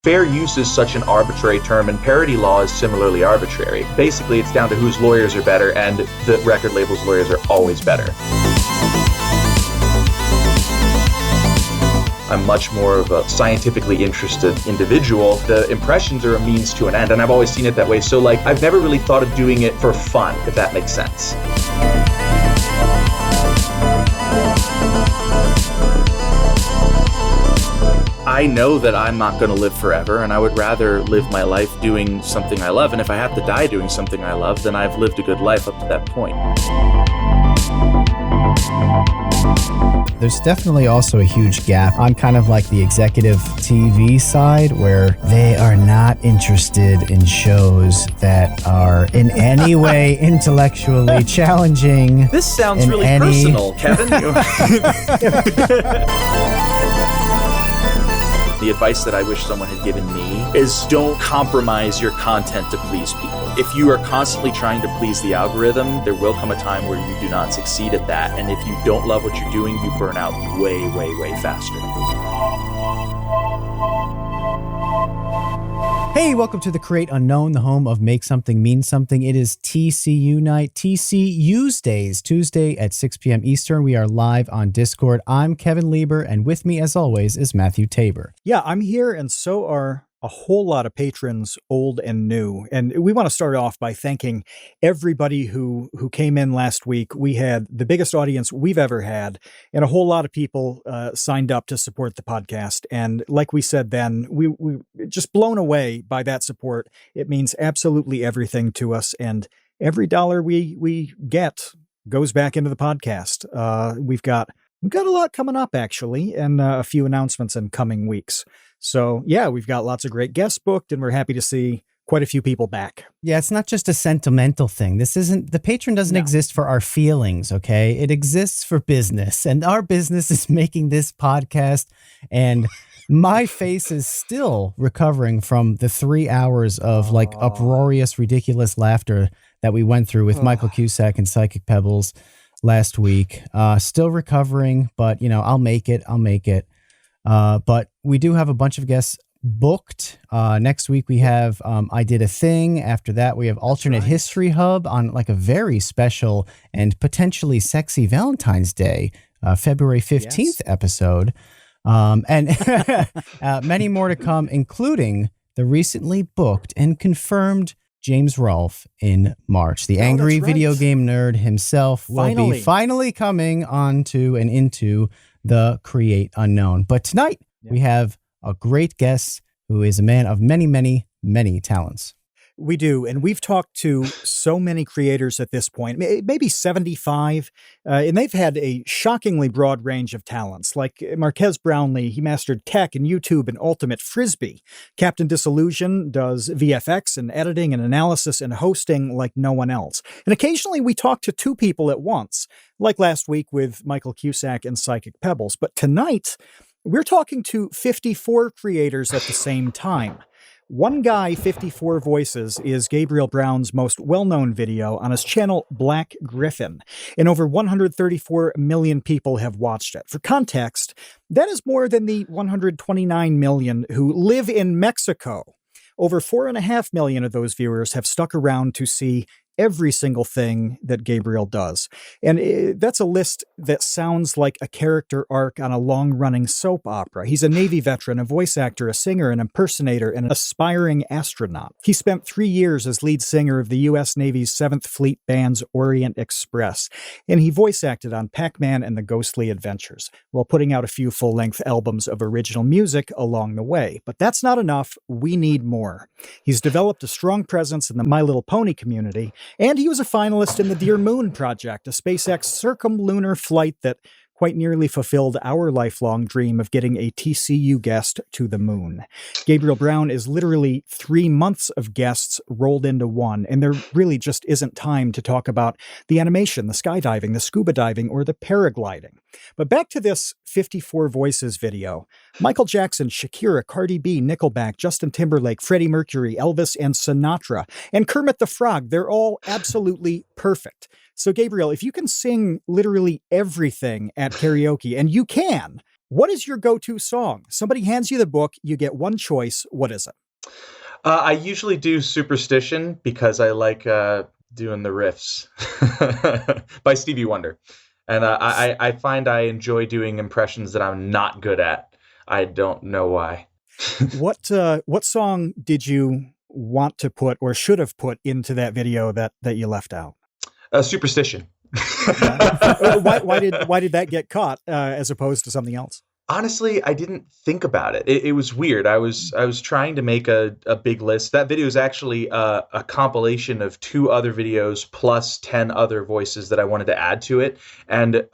Fair use is such an arbitrary term, and parody law is similarly arbitrary. Basically, it's down to whose lawyers are better, and the record label's lawyers are always better. I'm much more of a scientifically interested individual. The impressions are a means to an end, and I've always seen it that way. So, I've never really thought of doing it for fun, if that makes sense. I know that I'm not going to live forever, and I would rather live my life doing something I love. And if I have to die doing something I love, then I've lived a good life up to that point. There's definitely also a huge gap on kind of like the executive TV side, where they are not interested in shows that are in any way intellectually challenging. This sounds really personal, Kevin. The advice that I wish someone had given me is don't compromise your content to please people. If you are constantly trying to please the algorithm, there will come a time where you do not succeed at that. And if you don't love what you're doing, you burn out way, way, way faster. Hey, welcome to the Gryph0n, the home of Make Something Mean Something. It is TCU night, TCU's Days, Tuesday at 6 p.m. Eastern. We are live on Discord. I'm Kevin Lieber, and with me, as always, is Matthew Tabor. Yeah, I'm here, and so are a whole lot of patrons, old and new. And we want to start off by thanking everybody who came in last week. We had the biggest audience we've ever had, and a whole lot of people signed up to support the podcast. And like we said then, we just blown away by that support. It means absolutely everything to us, and every dollar we get goes back into the podcast. We've got a lot coming up, actually, and a few announcements in coming weeks. So, yeah, we've got lots of great guests booked, and we're happy to see quite a few people back. Yeah, it's not just a sentimental thing. The Patron doesn't exist for our feelings, okay? It exists for business, and our business is making this podcast, and my face is still recovering from the 3 hours of uproarious, ridiculous laughter that we went through with Michael Cusack and Psychic Pebbles last week. Still recovering, but I'll make it. But we do have a bunch of guests booked. Next week we have I Did a Thing. After that we have Alternate History Hub on a very special and potentially sexy Valentine's Day, February 15th episode. And many more to come, including the recently booked and confirmed James Rolfe in March. The angry video game nerd himself will be finally coming onto and into the Gryph0n. But tonight we have a great guest who is a man of many, many, many talents. We do, and we've talked to so many creators at this point, maybe 75, and they've had a shockingly broad range of talents, like Marques Brownlee. He mastered tech and YouTube and Ultimate Frisbee. Captain Disillusion does VFX and editing and analysis and hosting like no one else. And occasionally we talk to two people at once, like last week with Michael Cusack and Psychic Pebbles. But tonight, we're talking to 54 creators at the same time. One Guy, 54 Voices is Gabriel Brown's most well-known video on his channel Black Gryph0n, and over 134 million people have watched it. For context, that is more than the 129 million who live in Mexico. Over 4.5 million of those viewers have stuck around to see every single thing that Gabriel does. And that's a list that sounds like a character arc on a long-running soap opera. He's a Navy veteran, a voice actor, a singer, an impersonator, and an aspiring astronaut. He spent 3 years as lead singer of the U.S. Navy's 7th Fleet Band's Orient Express, and he voice acted on Pac-Man and the Ghostly Adventures, while putting out a few full-length albums of original music along the way. But that's not enough. We need more. He's developed a strong presence in the My Little Pony community, and he was a finalist in the Dear Moon project, a SpaceX circumlunar flight that quite nearly fulfilled our lifelong dream of getting a TCU guest to the moon. Gabriel Brown is literally 3 months of guests rolled into one, and there really just isn't time to talk about the animation, the skydiving, the scuba diving, or the paragliding. But back to this 54 Voices video. Michael Jackson, Shakira, Cardi B, Nickelback, Justin Timberlake, Freddie Mercury, Elvis, and Sinatra, and Kermit the Frog, they're all absolutely perfect. So Gabriel, if you can sing literally everything at karaoke, and you can, What is your go-to song? Somebody hands you the book, you get one choice. What is it? I usually do Superstition because I like doing the riffs by Stevie Wonder. And I find I enjoy doing impressions that I'm not good at. I don't know why. What song did you want to put or should have put into that video that you left out? Superstition. Why did that get caught as opposed to something else? Honestly, I didn't think about it. It was weird. I was trying to make a big list. That video is actually a compilation of 2 other videos plus 10 other voices that I wanted to add to it. And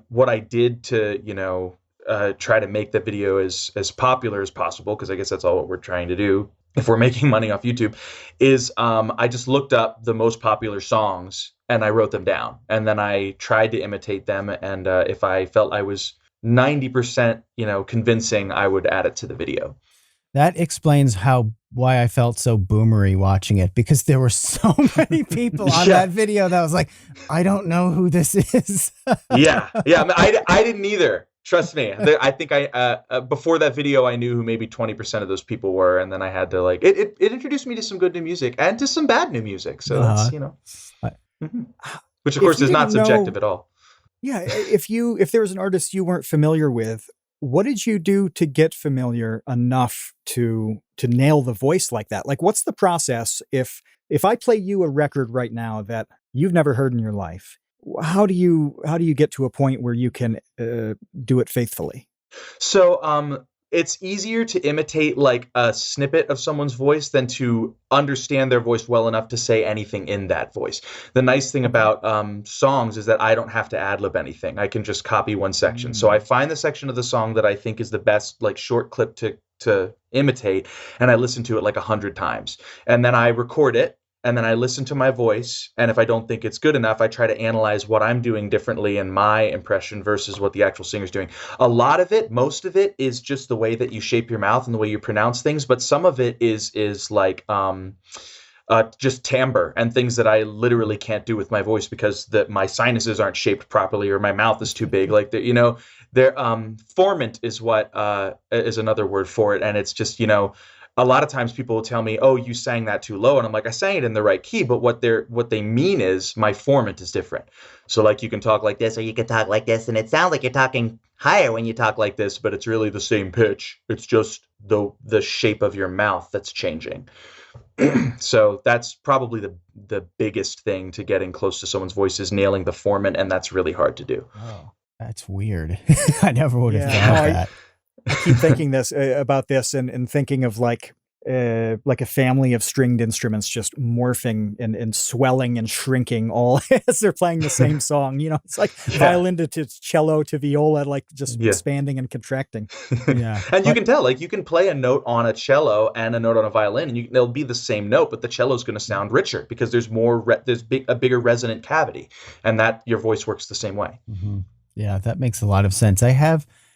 what I did to, try to make the video as popular as possible, because I guess that's all what we're trying to do if we're making money off YouTube, is I just looked up the most popular songs and I wrote them down. And then I tried to imitate them. And if I felt I was 90%, convincing, I would add it to the video. That explains why I felt so boomery watching it, because there were so many people on that video that was like, I don't know who this is. Yeah. I didn't either. Trust me. I think before that video, I knew who maybe 20% of those people were. And then I had to it introduced me to some good new music and to some bad new music. So that's, which of course is not subjective at all. Yeah, if there was an artist you weren't familiar with, what did you do to get familiar enough to nail the voice like that? Like, what's the process if I play you a record right now that you've never heard in your life? How do you get to a point where you can do it faithfully? So it's easier to imitate like a snippet of someone's voice than to understand their voice well enough to say anything in that voice. The nice thing about songs is that I don't have to ad-lib anything. I can just copy one section. So I find the section of the song that I think is the best, like short clip to imitate, and I listen to it like 100 times. And then I record it. And then I listen to my voice, and if I don't think it's good enough, I try to analyze what I'm doing differently in my impression versus what the actual singer's doing. A lot of it, most of it, is just the way that you shape your mouth and the way you pronounce things, but some of it is like just timbre and things that I literally can't do with my voice because my sinuses aren't shaped properly or my mouth is too big. Like formant is what is another word for it, and it's just a lot of times people will tell me, oh, you sang that too low. And I'm like, I sang it in the right key. But what they mean is my formant is different. So like you can talk like this or you can talk like this. And it sounds like you're talking higher when you talk like this, but it's really the same pitch. It's just the shape of your mouth that's changing. So that's probably the biggest thing to getting close to someone's voice is nailing the formant. And that's really hard to do. Oh, that's weird. I never would have thought that. I keep thinking about this and thinking of like a family of stringed instruments just morphing and swelling and shrinking all as they're playing the same song. It's like violin to cello to viola, like just expanding and contracting. Yeah. And you can tell, like you can play a note on a cello and a note on a violin, and they'll be the same note, but the cello is going to sound richer because there's a bigger resonant cavity, and that your voice works the same way. Mm-hmm. Yeah, that makes a lot of sense.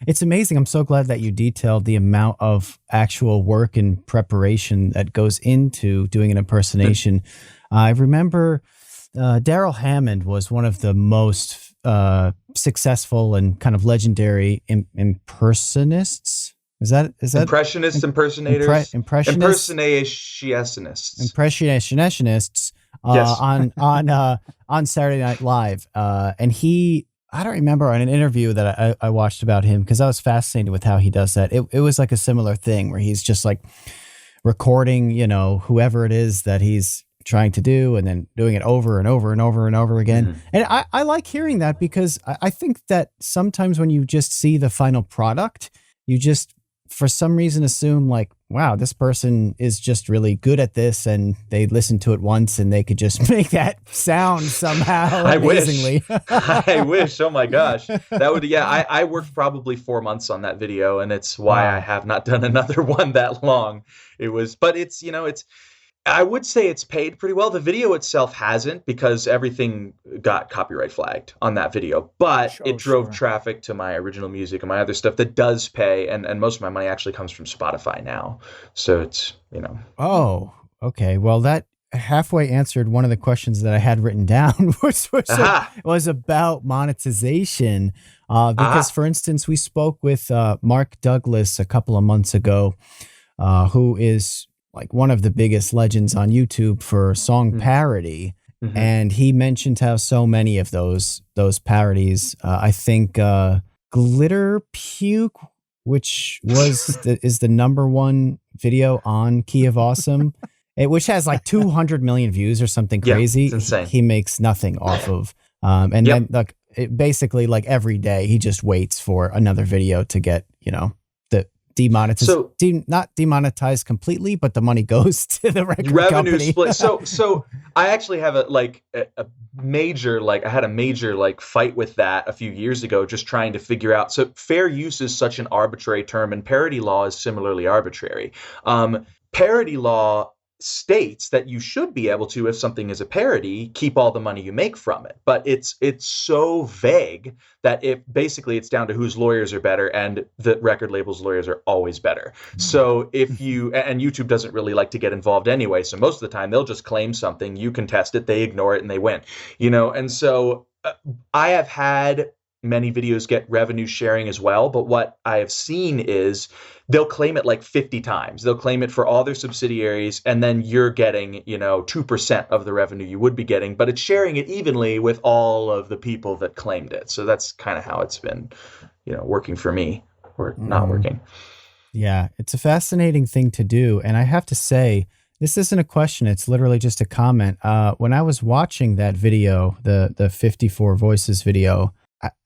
It's amazing. I'm so glad that you detailed the amount of actual work and preparation that goes into doing an impersonation. I remember Daryl Hammond was one of the most successul and kind of legendary impersonists. Is that impressionists, impersonators, impressionationists on Saturday Night Live, and I don't remember on an interview that I watched about him because I was fascinated with how he does that. It was like a similar thing where he's just like recording, whoever it is that he's trying to do and then doing it over and over and over and over again. Mm-hmm. And I like hearing that because I think that sometimes when you just see the final product, you just for some reason assume like, wow, this person is just really good at this and they listened to it once and they could just make that sound somehow amazingly. I wish. Oh my gosh. That would, I worked probably 4 months on that video and it's why I have not done another one that long. But it's, I would say it's paid pretty well. The video itself hasn't because everything got copyright flagged on that video, but it drove traffic to my original music and my other stuff that does pay. And most of my money actually comes from Spotify now. So it's, Oh, okay. Well, that halfway answered one of the questions that I had written down, which was about monetization. Because, for instance, we spoke with Mark Douglas a couple of months ago, who is like one of the biggest legends on YouTube for song parody. Mm-hmm. And he mentioned how so many of those parodies, I think Glitter Puke, which is the number one video on Key of Awesome, which has like 200 million views or something crazy. It's insane. He makes nothing off of. Then like basically like every day he just waits for another video to get, the demonetized. So, not demonetized completely, but the money goes to the revenue company. Split. So I actually have a major fight with that a few years ago, just trying to figure out. So fair use is such an arbitrary term, and parody law is similarly arbitrary. Parody law states that you should be able to, if something is a parody, keep all the money you make from it. But it's so vague that it's down to whose lawyers are better, and the record label's lawyers are always better. So if you, and YouTube doesn't really like to get involved anyway, so most of the time they'll just claim something, you contest it, they ignore it, and they win. And so I have had many videos get revenue sharing as well, but what I have seen is they'll claim it like 50 times. They'll claim it for all their subsidiaries, and then you're getting, 2% of the revenue you would be getting, but it's sharing it evenly with all of the people that claimed it. So that's kind of how it's been, working for me, or not working. Yeah, it's a fascinating thing to do. And I have to say, this isn't a question, it's literally just a comment. When I was watching that video, the 54 Voices video,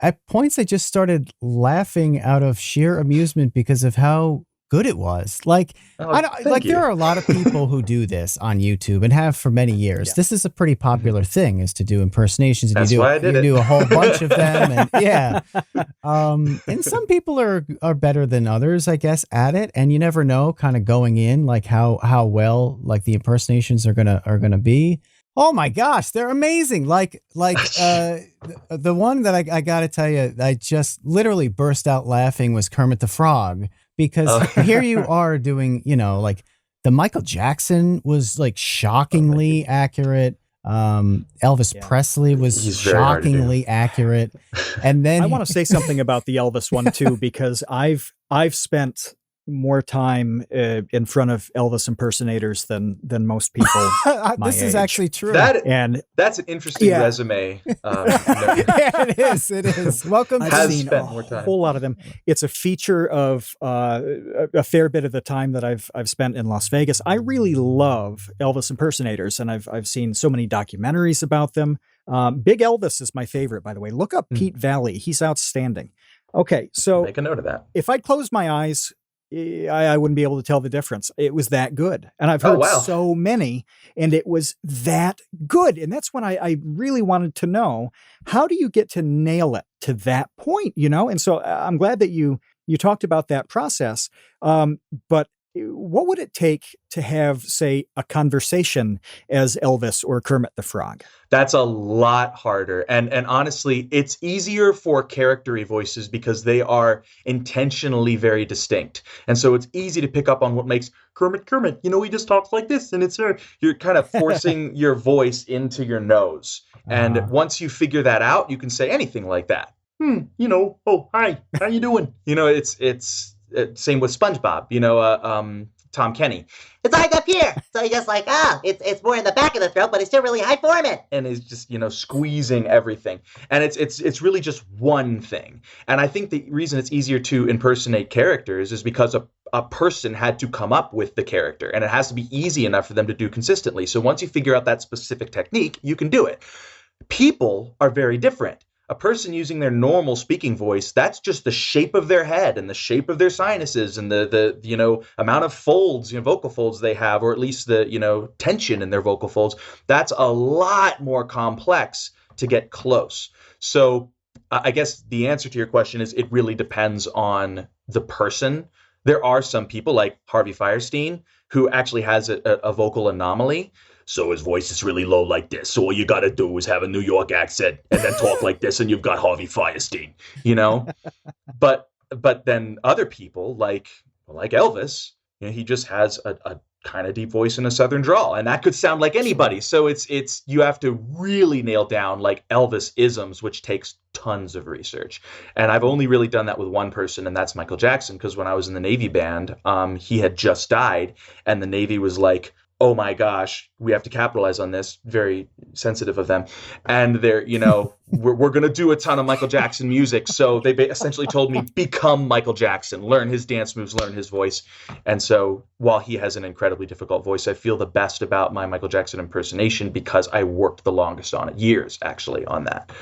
at points I just started laughing out of sheer amusement because of how good it was. Like, there are a lot of people who do this on YouTube and have for many years. Yeah. This is a pretty popular thing, is to do impersonations. And That's why I did it. Do a whole bunch of them. And and some people are better than others, I guess, at it. And you never know, kind of going in, like how well like the impersonations are gonna be. Oh my gosh, they're amazing. Like the one that I got to tell you, I just literally burst out laughing was Kermit the Frog, because here you are doing, like the Michael Jackson was like shockingly accurate. Elvis Presley was shockingly accurate. And then I want to say something about the Elvis one too, because I've spent more time in front of Elvis impersonators than most people. This is actually true. That's an interesting resume. It is. Welcome. I've seen a whole lot of them. It's a feature of a fair bit of the time that I've spent in Las Vegas. I really love Elvis impersonators, and I've seen so many documentaries about them. Big Elvis is my favorite, by the way. Look up Pete Valley. He's outstanding. Okay, so make a note of that. If I close my eyes, I wouldn't be able to tell the difference. It was that good. And I've heard so many, and it was that good. And that's when I really wanted to know, how do you get to nail it to that point, And so I'm glad that you talked about that process. But what would it take to have, say, a conversation as Elvis or Kermit the Frog? That's a lot harder. And honestly, it's easier for character voices because they are intentionally very distinct. And so it's easy to pick up on what makes Kermit, he just talks like this. And you're kind of forcing your voice into your nose. And once you figure that out, you can say anything like that. Oh, hi, how you doing? It's same with SpongeBob, Tom Kenny. It's like up here. So you're just like, it's more in the back of the throat, but it's still really high formant. And it's just, squeezing everything. And it's really just one thing. And I think the reason it's easier to impersonate characters is because a person had to come up with the character, and it has to be easy enough for them to do consistently. So once you figure out that specific technique, you can do it. People are very different. A person using their normal speaking voice, that's just the shape of their head and the shape of their sinuses and the amount of folds, vocal folds they have, or at least the, tension in their vocal folds. That's a lot more complex to get close. So I guess the answer to your question is it really depends on the person. There are some people like Harvey Fierstein who actually has a vocal anomaly. So his voice is really low like this. So all you got to do is have a New York accent and then talk like this, and you've got Harvey Fierstein, But then other people like Elvis, he just has a kind of deep voice and a Southern drawl, and that could sound like anybody. So it's you have to really nail down like Elvis isms, which takes tons of research. And I've only really done that with one person, and that's Michael Jackson, because when I was in the Navy band, he had just died, and the Navy was like, oh my gosh, we have to capitalize on this. Very sensitive of them. And they're, we're going to do a ton of Michael Jackson music. So they essentially told me, become Michael Jackson, learn his dance moves, learn his voice. And so while he has an incredibly difficult voice, I feel the best about my Michael Jackson impersonation because I worked the longest on it, years actually, on that.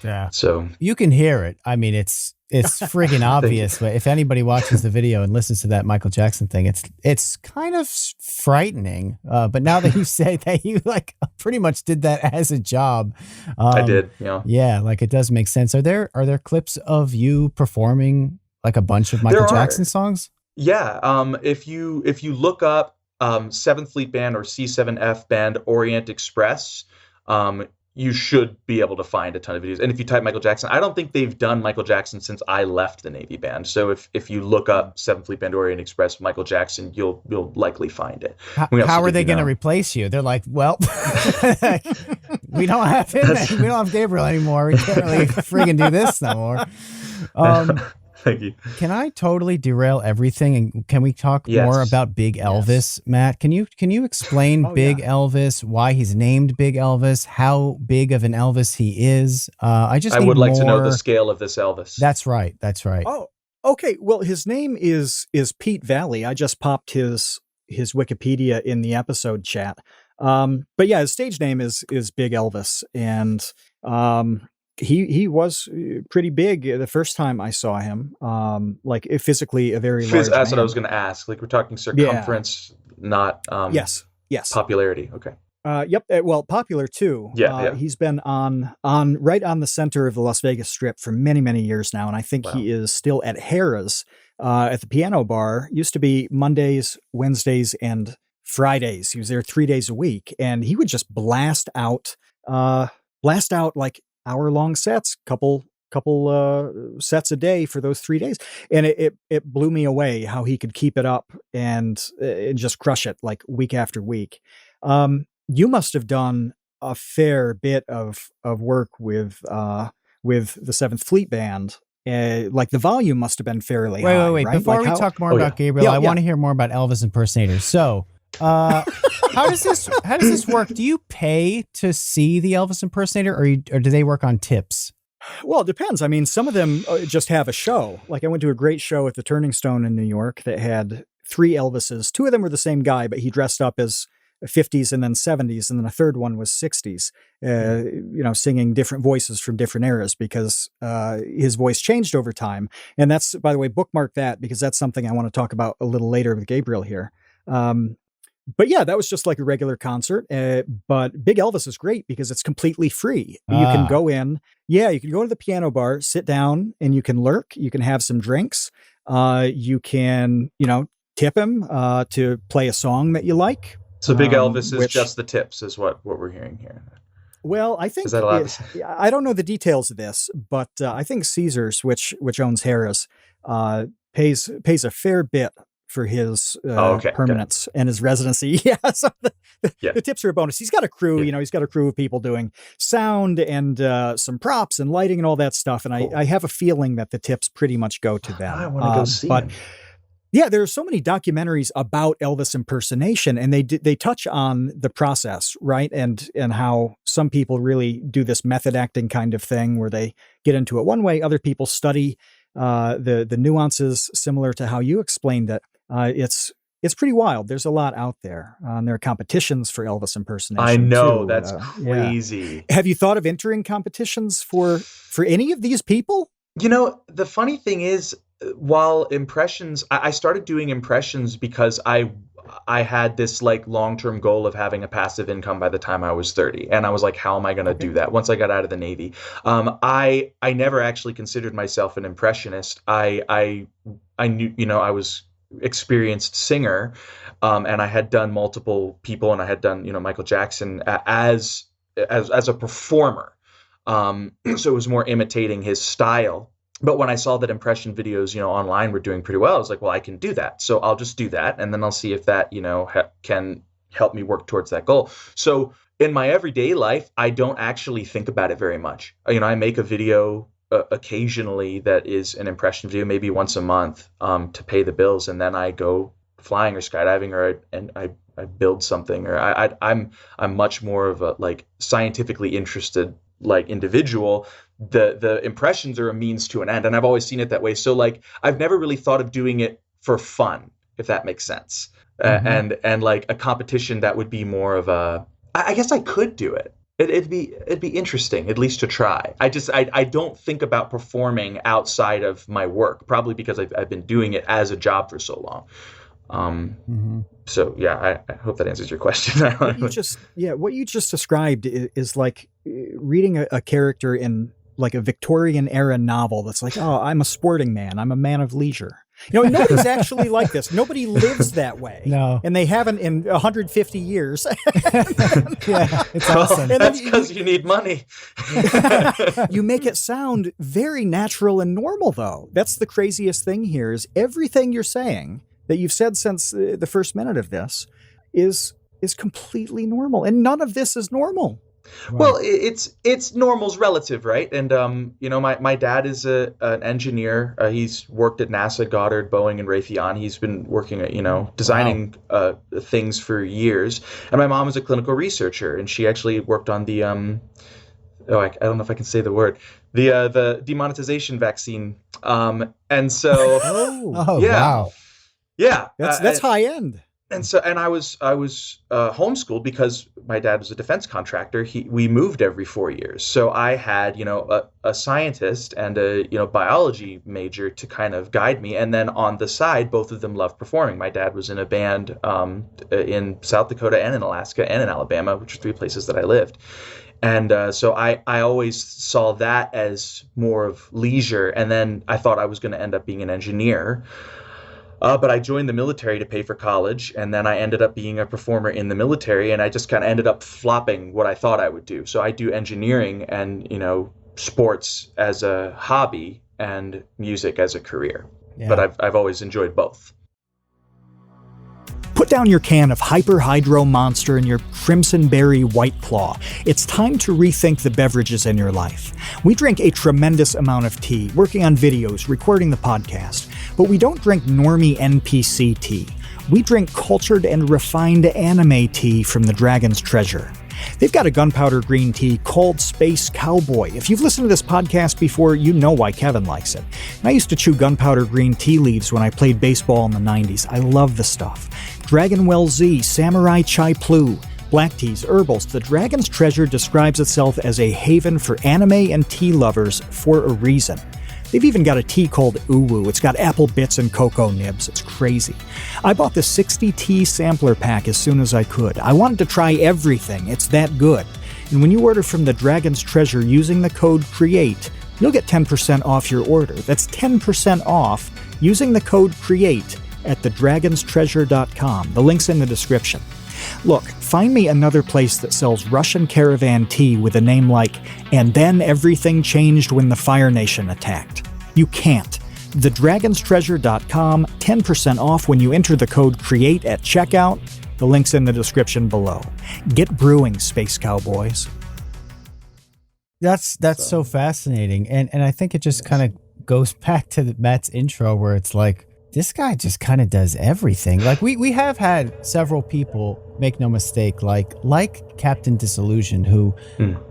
Yeah. So you can hear it. I mean, it's friggin' obvious, but if anybody watches the video and listens to that Michael Jackson thing, it's kind of frightening. But now that you say that you like pretty much did that as a job, I did. Yeah. Yeah, like it does make sense. Are there clips of you performing like a bunch of Michael Jackson songs? Yeah. If you look up 7th Fleet Band or C7F Band Orient Express, you should be able to find a ton of videos. And if you type Michael Jackson, I don't think they've done Michael Jackson since I left the Navy band. So if you look up 7th Fleet Band Orient Express Michael Jackson, you'll likely find it. How are they going to replace you? They're like, well, we don't have him. We don't have Gabriel anymore. We can't really friggin' do this no more. Thank you. Can I totally derail everything? And can we talk more about Big Elvis, Yes. Matt? Can you explain Big Elvis, why he's named Big Elvis, how big of an Elvis he is? I would like to know the scale of this Elvis. That's right. Oh, okay. Well, his name is Pete Valley. I just popped his Wikipedia in the episode chat. But yeah, his stage name is Big Elvis, and he was pretty big the first time I saw him. Like physically a very large That's man. what I was going to ask. Like we're talking circumference, not yes. popularity. Okay. Yep. Well, popular too. Yeah. He's been on right on the center of the Las Vegas Strip for many, many years now, and I think he is still at Harrah's at the piano bar. Used to be Mondays, Wednesdays, and Fridays. He was there 3 days a week, and he would just blast out like hour-long sets, couple sets a day for those 3 days, and it blew me away how he could keep it up and just crush it like week after week. You must have done a fair bit of work with the 7th Fleet Band. Like the volume must have been fairly high. Wait. Right? Before we talk more about Gabriel, I want to hear more about Elvis impersonators. So, how does this work? Do you pay to see the Elvis impersonator, or do they work on tips? Well, it depends. I mean, some of them just have a show. Like I went to a great show at the Turning Stone in New York that had 3 Elvises. 2 of them were the same guy, but he dressed up as 50s and then 70s, and then a third one was 60s, singing different voices from different eras because his voice changed over time. And that's, by the way, bookmark that because that's something I want to talk about a little later with Gabriel here. But yeah, that was just like a regular concert. But Big Elvis is great because it's completely free. You can go in. Yeah, you can go to the piano bar, sit down, and you can lurk. You can have some drinks. You can, tip him to play a song that you like. So Big Elvis is just the tips, is what we're hearing here. Well, I think I don't know the details of this, but I think Caesars, which owns Harrah's, pays a fair bit for his permanence and his residency. Yeah, so the tips are a bonus. He's got a crew. Yeah. He's got a crew of people doing sound and some props and lighting and all that stuff. And I have a feeling that the tips pretty much go to them. I want to go see him. Yeah, there are so many documentaries about Elvis impersonation, and they touch on the process, right? And how some people really do this method acting kind of thing where they get into it one way. Other people study the nuances, similar to how you explained it. It's pretty wild. There's a lot out there. There are competitions for Elvis impersonation. I know, too. that's crazy. Yeah. Have you thought of entering competitions for any of these people? The funny thing is, while impressions, I started doing impressions because I had this like long-term goal of having a passive income by the time I was 30. And I was like, how am I going to do that once I got out of the Navy? I never actually considered myself an impressionist. I knew, I was experienced singer, and I had done multiple people, and I had done, Michael Jackson as a performer. So it was more imitating his style. But when I saw that impression videos, online were doing pretty well, I was like, well, I can do that. So I'll just do that. And then I'll see if that, can help me work towards that goal. So in my everyday life, I don't actually think about it very much. I make a video occasionally that is an impression video, maybe once a month, to pay the bills. And then I go flying or skydiving, and I build something, or I'm much more of a like scientifically interested like individual. The impressions are a means to an end, and I've always seen it that way. So like I've never really thought of doing it for fun, if that makes sense. And like a competition that would be more of a, I guess I could do it. It'd be interesting, at least to try. I don't think about performing outside of my work, probably because I've been doing it as a job for so long. So yeah, I hope that answers your question. What you just described is like reading a character in like a Victorian era novel that's like, oh, I'm a sporting man, I'm a man of leisure. Nobody's actually like this. Nobody lives that way. No. And they haven't in 150 years. Yeah, it's awesome. And that's because you need money. You make it sound very natural and normal, though. That's the craziest thing here is everything you're saying that you've said since the first minute of this is completely normal. And none of this is normal. Right. Well, it's normal's relative, right? And my dad is an engineer. He's worked at NASA, Goddard, Boeing, and Raytheon. He's been working at designing things for years. And my mom is a clinical researcher, and she actually worked on the I don't know if I can say the word, the demonetization vaccine. And so wow, yeah, that's high end. And so, and I was homeschooled because my dad was a defense contractor. We moved every 4 years, so I had a scientist and a biology major to kind of guide me. And then on the side, both of them loved performing. My dad was in a band in South Dakota and in Alaska and in Alabama, which are 3 places that I lived. And so I always saw that as more of leisure. And then I thought I was going to end up being an engineer. But I joined the military to pay for college, and then I ended up being a performer in the military, and I just kind of ended up flopping what I thought I would do. So I do engineering and, sports as a hobby and music as a career. Yeah. But I've always enjoyed both. Put down your can of Hyper Hydro Monster and your Crimson Berry White Claw. It's time to rethink the beverages in your life. We drink a tremendous amount of tea, working on videos, recording the podcast. But we don't drink normie NPC tea. We drink cultured and refined anime tea from the Dragon's Treasure. They've got a gunpowder green tea called Space Cowboy. If you've listened to this podcast before, you know why Kevin likes it. And I used to chew gunpowder green tea leaves when I played baseball in the 90s. I love the stuff. Dragonwell Z, Samurai Chai Plu, black teas, herbals. The Dragon's Treasure describes itself as a haven for anime and tea lovers for a reason. They've even got a tea called Uwu. It's got apple bits and cocoa nibs. It's crazy. I bought the 60 tea sampler pack as soon as I could. I wanted to try everything. It's that good. And when you order from the Dragon's Treasure using the code CREATE, you'll get 10% off your order. That's 10% off using the code CREATE at thedragonstreasure.com. The link's in the description. Look, find me another place that sells Russian caravan tea with a name like, "And then everything changed when the Fire Nation attacked." You can't. Thedragonstreasure.com, 10% off when you enter the code CREATE at checkout. The link's in the description below. Get brewing, Space Cowboys. That's so fascinating. And I think it just kind of goes back to Matt's intro where it's like, this guy just kind of does everything. Like we have had several people, make no mistake, like Captain Disillusion, who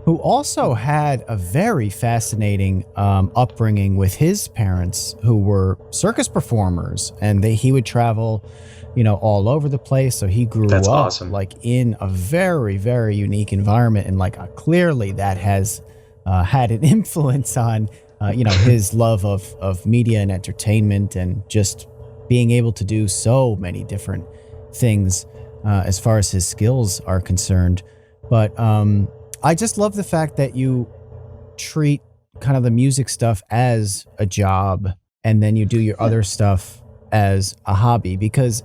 also had a very fascinating upbringing with his parents, who were circus performers, and he would travel, all over the place. So he grew up awesome. Like in a very, very unique environment, and clearly that has had an influence on his love of media and entertainment, and just being able to do so many different things as far as his skills are concerned. But I just love the fact that you treat kind of the music stuff as a job, and then you do your other stuff as a hobby, because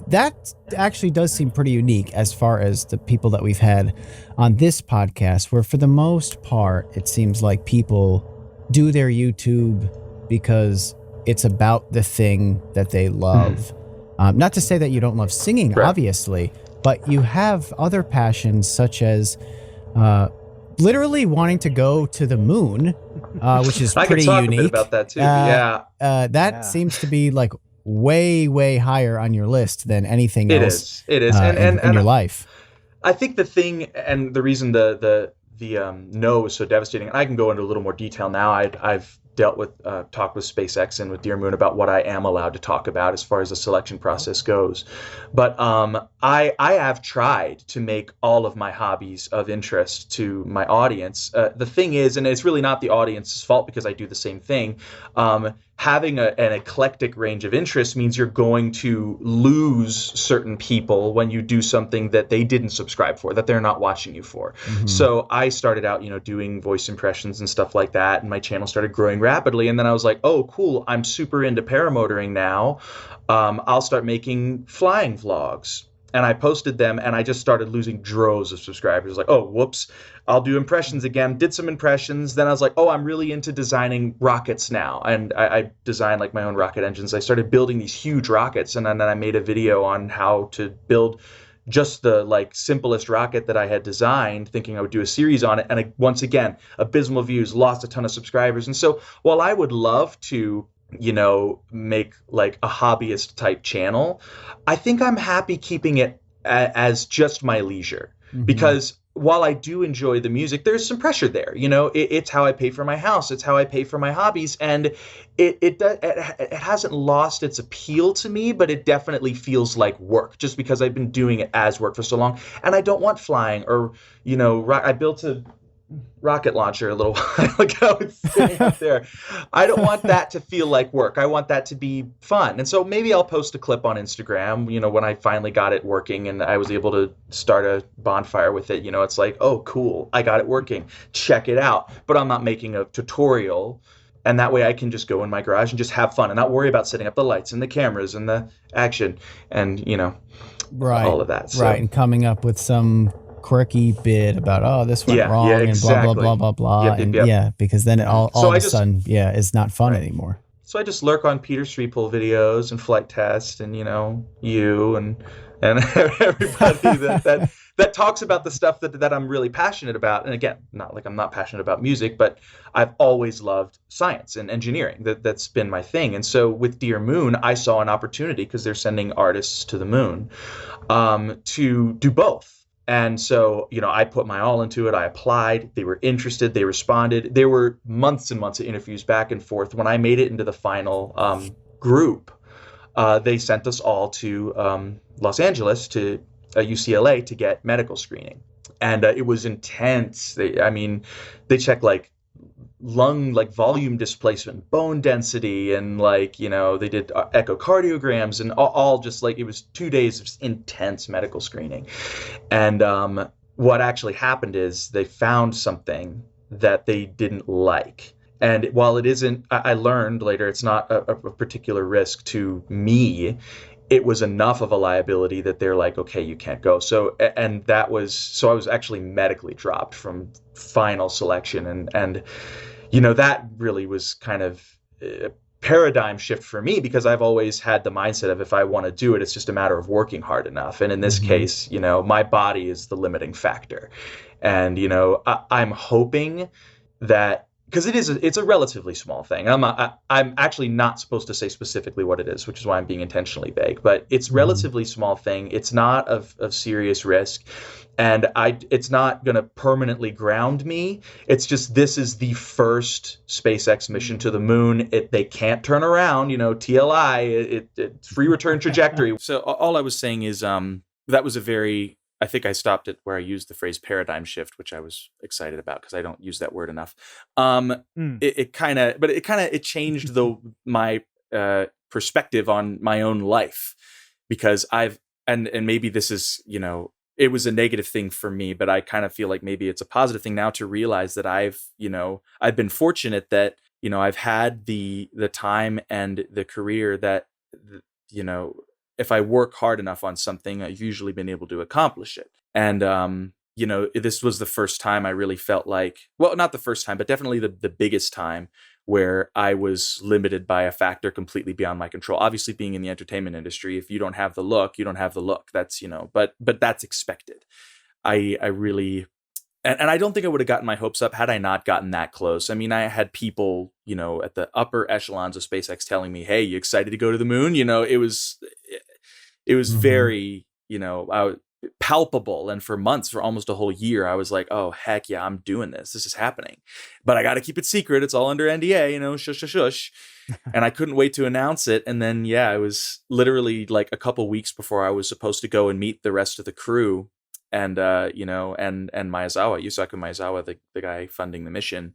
that actually does seem pretty unique as far as the people that we've had on this podcast, where for the most part, it seems like people do their YouTube because it's about the thing that they love. Not to say that you don't love singing, obviously, but you have other passions such as literally wanting to go to the moon, which is I pretty can talk unique. a bit about that too. That seems to be like way higher on your list than anything else. It is. In your life. I think the thing, and the reason the no was so devastating, and I can go into a little more detail now. I've dealt with talked with SpaceX and with Dear Moon about what I am allowed to talk about as far as the selection process goes. But I have tried to make all of my hobbies of interest to my audience. The thing is, and it's really not the audience's fault because I do the same thing, having an eclectic range of interests means you're going to lose certain people when you do something that they didn't subscribe for, that they're not watching you for. So I started out, doing voice impressions and stuff like that, and my channel started growing rapidly. And then I was like, oh, cool, I'm super into paramotoring now. I'll start making flying vlogs. And I posted them, and I just started losing droves of subscribers. Like, oh, whoops, I'll do impressions again. Did some impressions. Then I was like, oh, I'm really into designing rockets now. And I designed like my own rocket engines. I started building these huge rockets. And then I made a video on how to build just the like simplest rocket that I had designed, thinking I would do a series on it. And once again, abysmal views, lost a ton of subscribers. And so while I would love to make like a hobbyist type channel, I think I'm happy keeping it as just my leisure, because while I do enjoy the music, there's some pressure there. It's how I pay for my house. It's how I pay for my hobbies. And it hasn't lost its appeal to me, but it definitely feels like work just because I've been doing it as work for so long. And I don't want flying or, I built a rocket launcher a little while ago. It's sitting up there. I don't want that to feel like work. I want that to be fun. And so maybe I'll post a clip on Instagram, when I finally got it working and I was able to start a bonfire with it. It's like, oh, cool, I got it working. Check it out. But I'm not making a tutorial. And that way I can just go in my garage and just have fun and not worry about setting up the lights and the cameras and the action and, all of that. So. Right. And coming up with some quirky bit about this went wrong and blah blah blah blah blah because then it all of a sudden is not fun anymore. So I just lurk on Peter Streeple videos and Flight Test and you and everybody that talks about the stuff that I'm really passionate about. And again, not like I'm not passionate about music, but I've always loved science and engineering. That's been my thing. And so with Dear Moon, I saw an opportunity because they're sending artists to the moon to do both. And so, I put my all into it. I applied. They were interested. They responded. There were months and months of interviews back and forth. When I made it into the final group, they sent us all to Los Angeles, to UCLA, to get medical screening. And it was intense. They checked lung volume displacement, bone density, and they did echocardiograms and all just it was 2 days of intense medical screening. And what actually happened is they found something that they didn't like. And while it isn't, I learned later, it's not a particular risk to me, it was enough of a liability that they're like, okay, you can't go. So I was actually medically dropped from final selection. And that really was kind of a paradigm shift for me, because I've always had the mindset of if I want to do it, it's just a matter of working hard enough. And in this case, my body is the limiting factor. And, I'm hoping that, because it's a relatively small thing. I'm actually not supposed to say specifically what it is, which is why I'm being intentionally vague. But it's a relatively small thing. It's not of serious risk, and it's not going to permanently ground me. It's just this is the first SpaceX mission to the moon. They can't turn around. TLI. It's free return trajectory. So all I was saying is that was a very. I think I stopped it where I used the phrase paradigm shift, which I was excited about because I don't use that word enough. It changed my perspective on my own life, because and maybe this is, it was a negative thing for me, but I kind of feel like maybe it's a positive thing now to realize that I've been fortunate that, I've had the time and the career that, if I work hard enough on something, I've usually been able to accomplish it. And, this was the first time I really felt like, well, not the first time, but definitely the biggest time where I was limited by a factor completely beyond my control. Obviously, being in the entertainment industry, if you don't have the look, you don't have the look. That's, but that's expected. I really, and I don't think I would have gotten my hopes up had I not gotten that close. I mean, I had people, at the upper echelons of SpaceX telling me, "Hey, you excited to go to the moon?" It was very, palpable. And for months, for almost a whole year, I was like, "Oh, heck yeah, I'm doing this. This is happening." But I got to keep it secret. It's all under NDA, shush, shush, shush. And I couldn't wait to announce it. And then, it was literally like a couple weeks before I was supposed to go and meet the rest of the crew. And, and Yusaku Maezawa, the guy funding the mission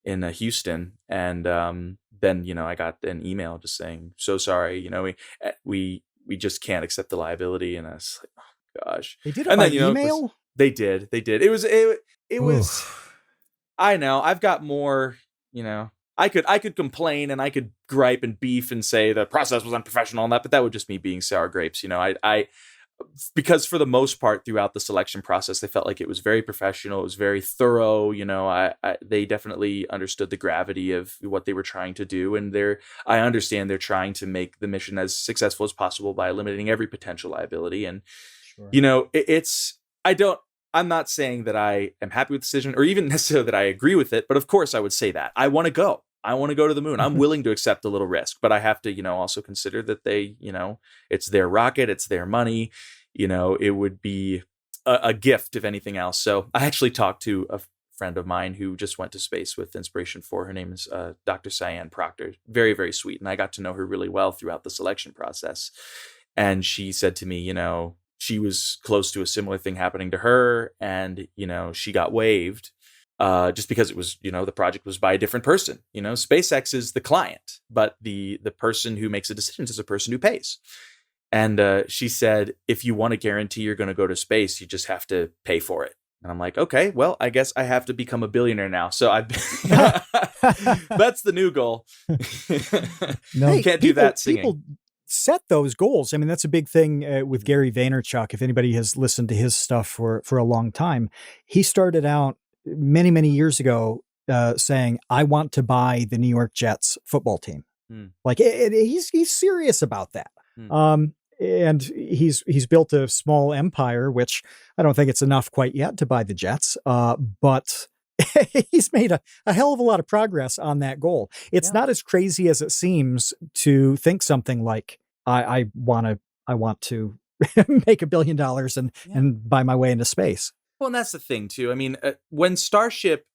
in Houston. And then, I got an email just saying, "So sorry, we just can't accept the liability." And I was like, oh gosh. They did it by email? They did. It was, I know, I've got more, I could complain and I could gripe and beef and say the process was unprofessional and that, but that would just me being sour grapes. Because for the most part throughout the selection process, they felt like it was very professional. It was very thorough. They definitely understood the gravity of what they were trying to do. And I understand they're trying to make the mission as successful as possible by eliminating every potential liability. And, sure. I'm not saying that I am happy with the decision or even necessarily that I agree with it. But of course I would say that I want to go. I want to go to the moon. I'm willing to accept a little risk, but I have to, also consider that they, it's their rocket, it's their money. It would be a gift if anything else. So I actually talked to a friend of mine who just went to space with Inspiration 4. Her name is Dr. Cyan Proctor. Very, very sweet. And I got to know her really well throughout the selection process. And she said to me, she was close to a similar thing happening to her. And, she got waived. Just because it was, the project was by a different person. SpaceX is the client, but the person who makes the decisions is a person who pays. And she said, if you want to guarantee you're going to go to space, you just have to pay for it. And I'm like, okay, well, I guess I have to become a billionaire now. So that's the new goal. No, you can't do that singing. People set those goals. I mean, that's a big thing with Gary Vaynerchuk. If anybody has listened to his stuff for a long time, he started out many, many years ago saying, "I want to buy the New York Jets football team." Like he's serious about that. And he's built a small empire, which I don't think it's enough quite yet to buy the Jets. But he's made a hell of a lot of progress on that goal. It's not as crazy as it seems to think something like, I want to make $1 billion and buy my way into space. Well, and that's the thing too. I mean, when Starship,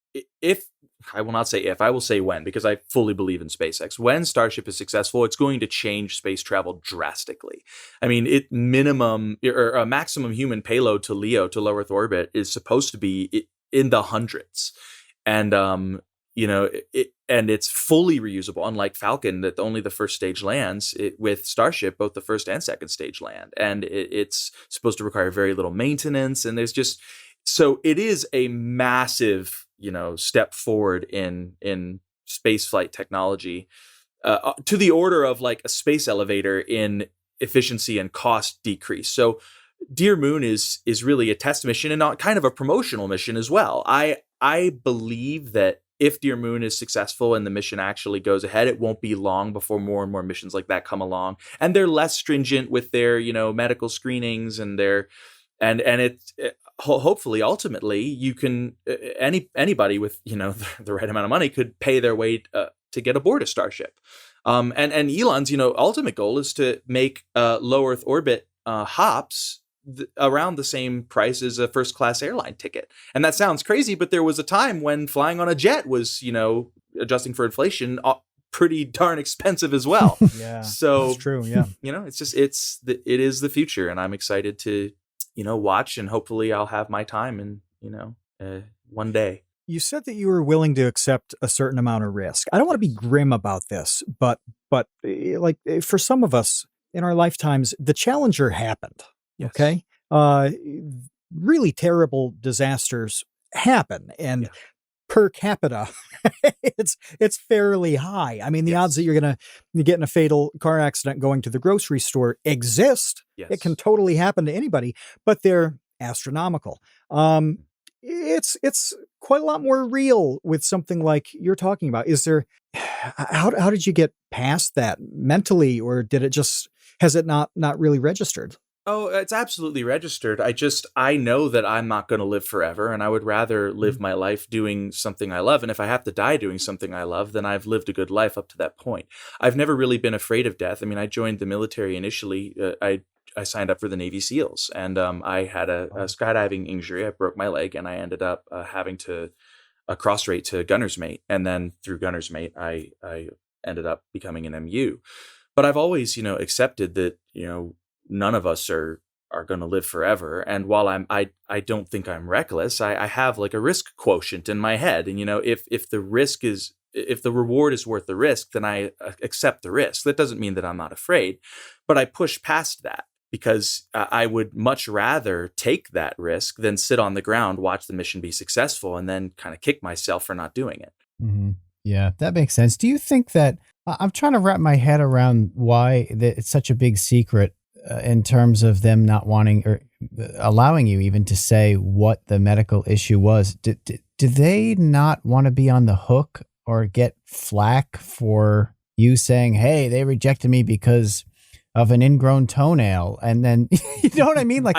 I will not say if, I will say when, because I fully believe in SpaceX. When Starship is successful, it's going to change space travel drastically. I mean, a maximum human payload to LEO, to low Earth orbit, is supposed to be in the hundreds. And, and it's fully reusable, unlike Falcon, that only the first stage lands. With Starship, both the first and second stage land. And it's supposed to require very little maintenance. And there's just, so it is a massive, step forward in space flight technology, to the order of like a space elevator in efficiency and cost decrease. So Dear Moon is really a test mission and not kind of a promotional mission as well. I believe that if Dear Moon is successful and the mission actually goes ahead, it won't be long before more and more missions like that come along, and they're less stringent with their, medical screenings and hopefully ultimately you can anybody with the right amount of money could pay their way to get aboard a Starship. And Elon's ultimate goal is to make low Earth orbit hops around the same price as a first class airline ticket. And that sounds crazy, but there was a time when flying on a jet was adjusting for inflation pretty darn expensive as well. Yeah, so that's true. Yeah, it is the future, and I'm excited to watch, and hopefully I'll have my time and, one day. You said that you were willing to accept a certain amount of risk. I don't want to be grim about this, but like for some of us in our lifetimes, the Challenger happened. Yes. Okay. Really terrible disasters happen. And per capita, it's fairly high. I mean, the odds that you're going to get in a fatal car accident going to the grocery store exist. Yes. It can totally happen to anybody, but they're astronomical. it's quite a lot more real with something like you're talking about. Is there, how did you get past that mentally, or has it not really registered? Oh, it's absolutely registered. I know that I'm not going to live forever, and I would rather live my life doing something I love. And if I have to die doing something I love, then I've lived a good life up to that point. I've never really been afraid of death. I mean, I joined the military initially. I signed up for the Navy SEALs, and I had a skydiving injury. I broke my leg, and I ended up having to cross rate to gunner's mate. And then through gunner's mate, I ended up becoming an MU. But I've always, accepted that, none of us are going to live forever. And while I don't think I'm reckless, I have like a risk quotient in my head. And, if the reward is worth the risk, then I accept the risk. That doesn't mean that I'm not afraid, but I push past that because I would much rather take that risk than sit on the ground, watch the mission be successful, and then kind of kick myself for not doing it. Mm-hmm. Yeah, that makes sense. Do you think that I'm trying to wrap my head around why it's such a big secret in terms of them not wanting or allowing you even to say what the medical issue was? Do they not want to be on the hook or get flack for you saying, hey, they rejected me because of an ingrown toenail? And then, you know what I mean? Like,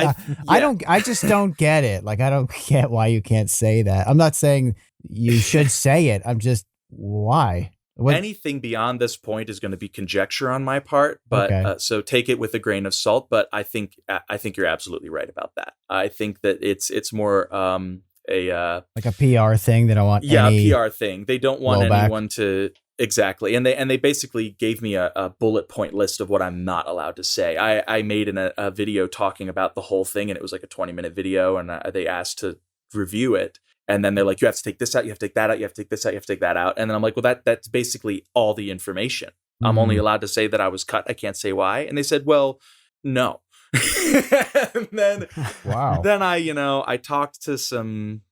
I just don't get it. Like, I don't get why you can't say that. I'm not saying you should say it. I'm just, why? Anything beyond this point is going to be conjecture on my part, but okay. So take it with a grain of salt. But I think you're absolutely right about that. I think that it's more like a PR thing. They don't want a PR thing. They don't want blowback. Anyone to exactly. And they basically gave me a bullet point list of what I'm not allowed to say. I made a video talking about the whole thing, and it was like a 20-minute video, and they asked to review it. And then they're like, you have to take this out, you have to take that out, you have to take this out, you have to take that out. And then I'm like, well, that's basically all the information. Mm-hmm. I'm only allowed to say that I was cut. I can't say why. And they said, well, no. And then, wow. Then I talked to some,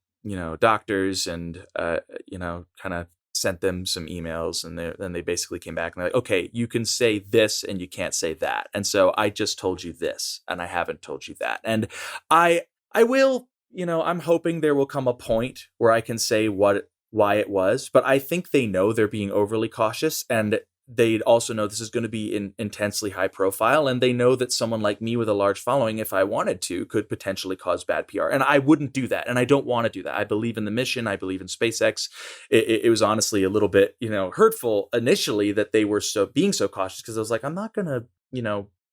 doctors and, kind of sent them some emails, and then they basically came back and they're like, okay, you can say this and you can't say that. And so I just told you this and I haven't told you that. And I will, I'm hoping there will come a point where I can say why it was, but I think they know they're being overly cautious, and they also know this is going to be intensely high profile, and they know that someone like me with a large following, if I wanted to, could potentially cause bad PR. And I wouldn't do that, and I don't want to do that. I believe in the mission. I believe in SpaceX. It was honestly a little bit, hurtful initially that they were being so cautious, because I was like, I'm not going to,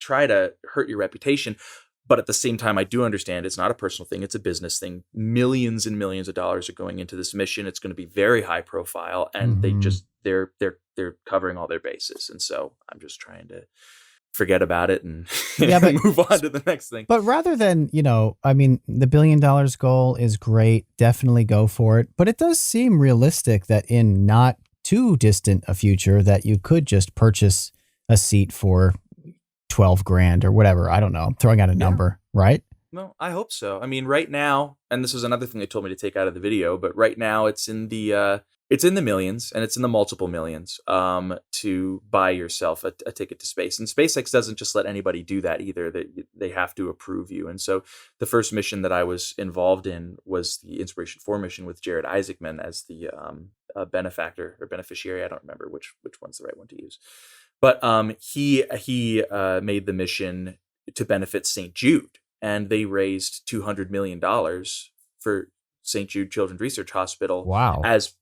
try to hurt your reputation. But at the same time, I do understand it's not a personal thing. It's a business thing. Millions and millions of dollars are going into this mission. It's going to be very high profile, and they're covering all their bases. And so I'm just trying to forget about it and move on to the next thing. But rather than, the $1 billion goal is great. Definitely go for it. But it does seem realistic that in not too distant a future that you could just purchase a seat for $12,000 or whatever. I don't know. I'm throwing out a number, right? Well, I hope so. I mean, right now, and this is another thing they told me to take out of the video, but right now it's in the millions, and it's in the multiple millions to buy yourself a ticket to space. And SpaceX doesn't just let anybody do that either. They have to approve you. And so the first mission that I was involved in was the Inspiration 4 mission with Jared Isaacman as the benefactor or beneficiary. I don't remember which one's the right one to use. But he made the mission to benefit St. Jude, and they raised $200 million for St. Jude Children's Research Hospital. Wow! As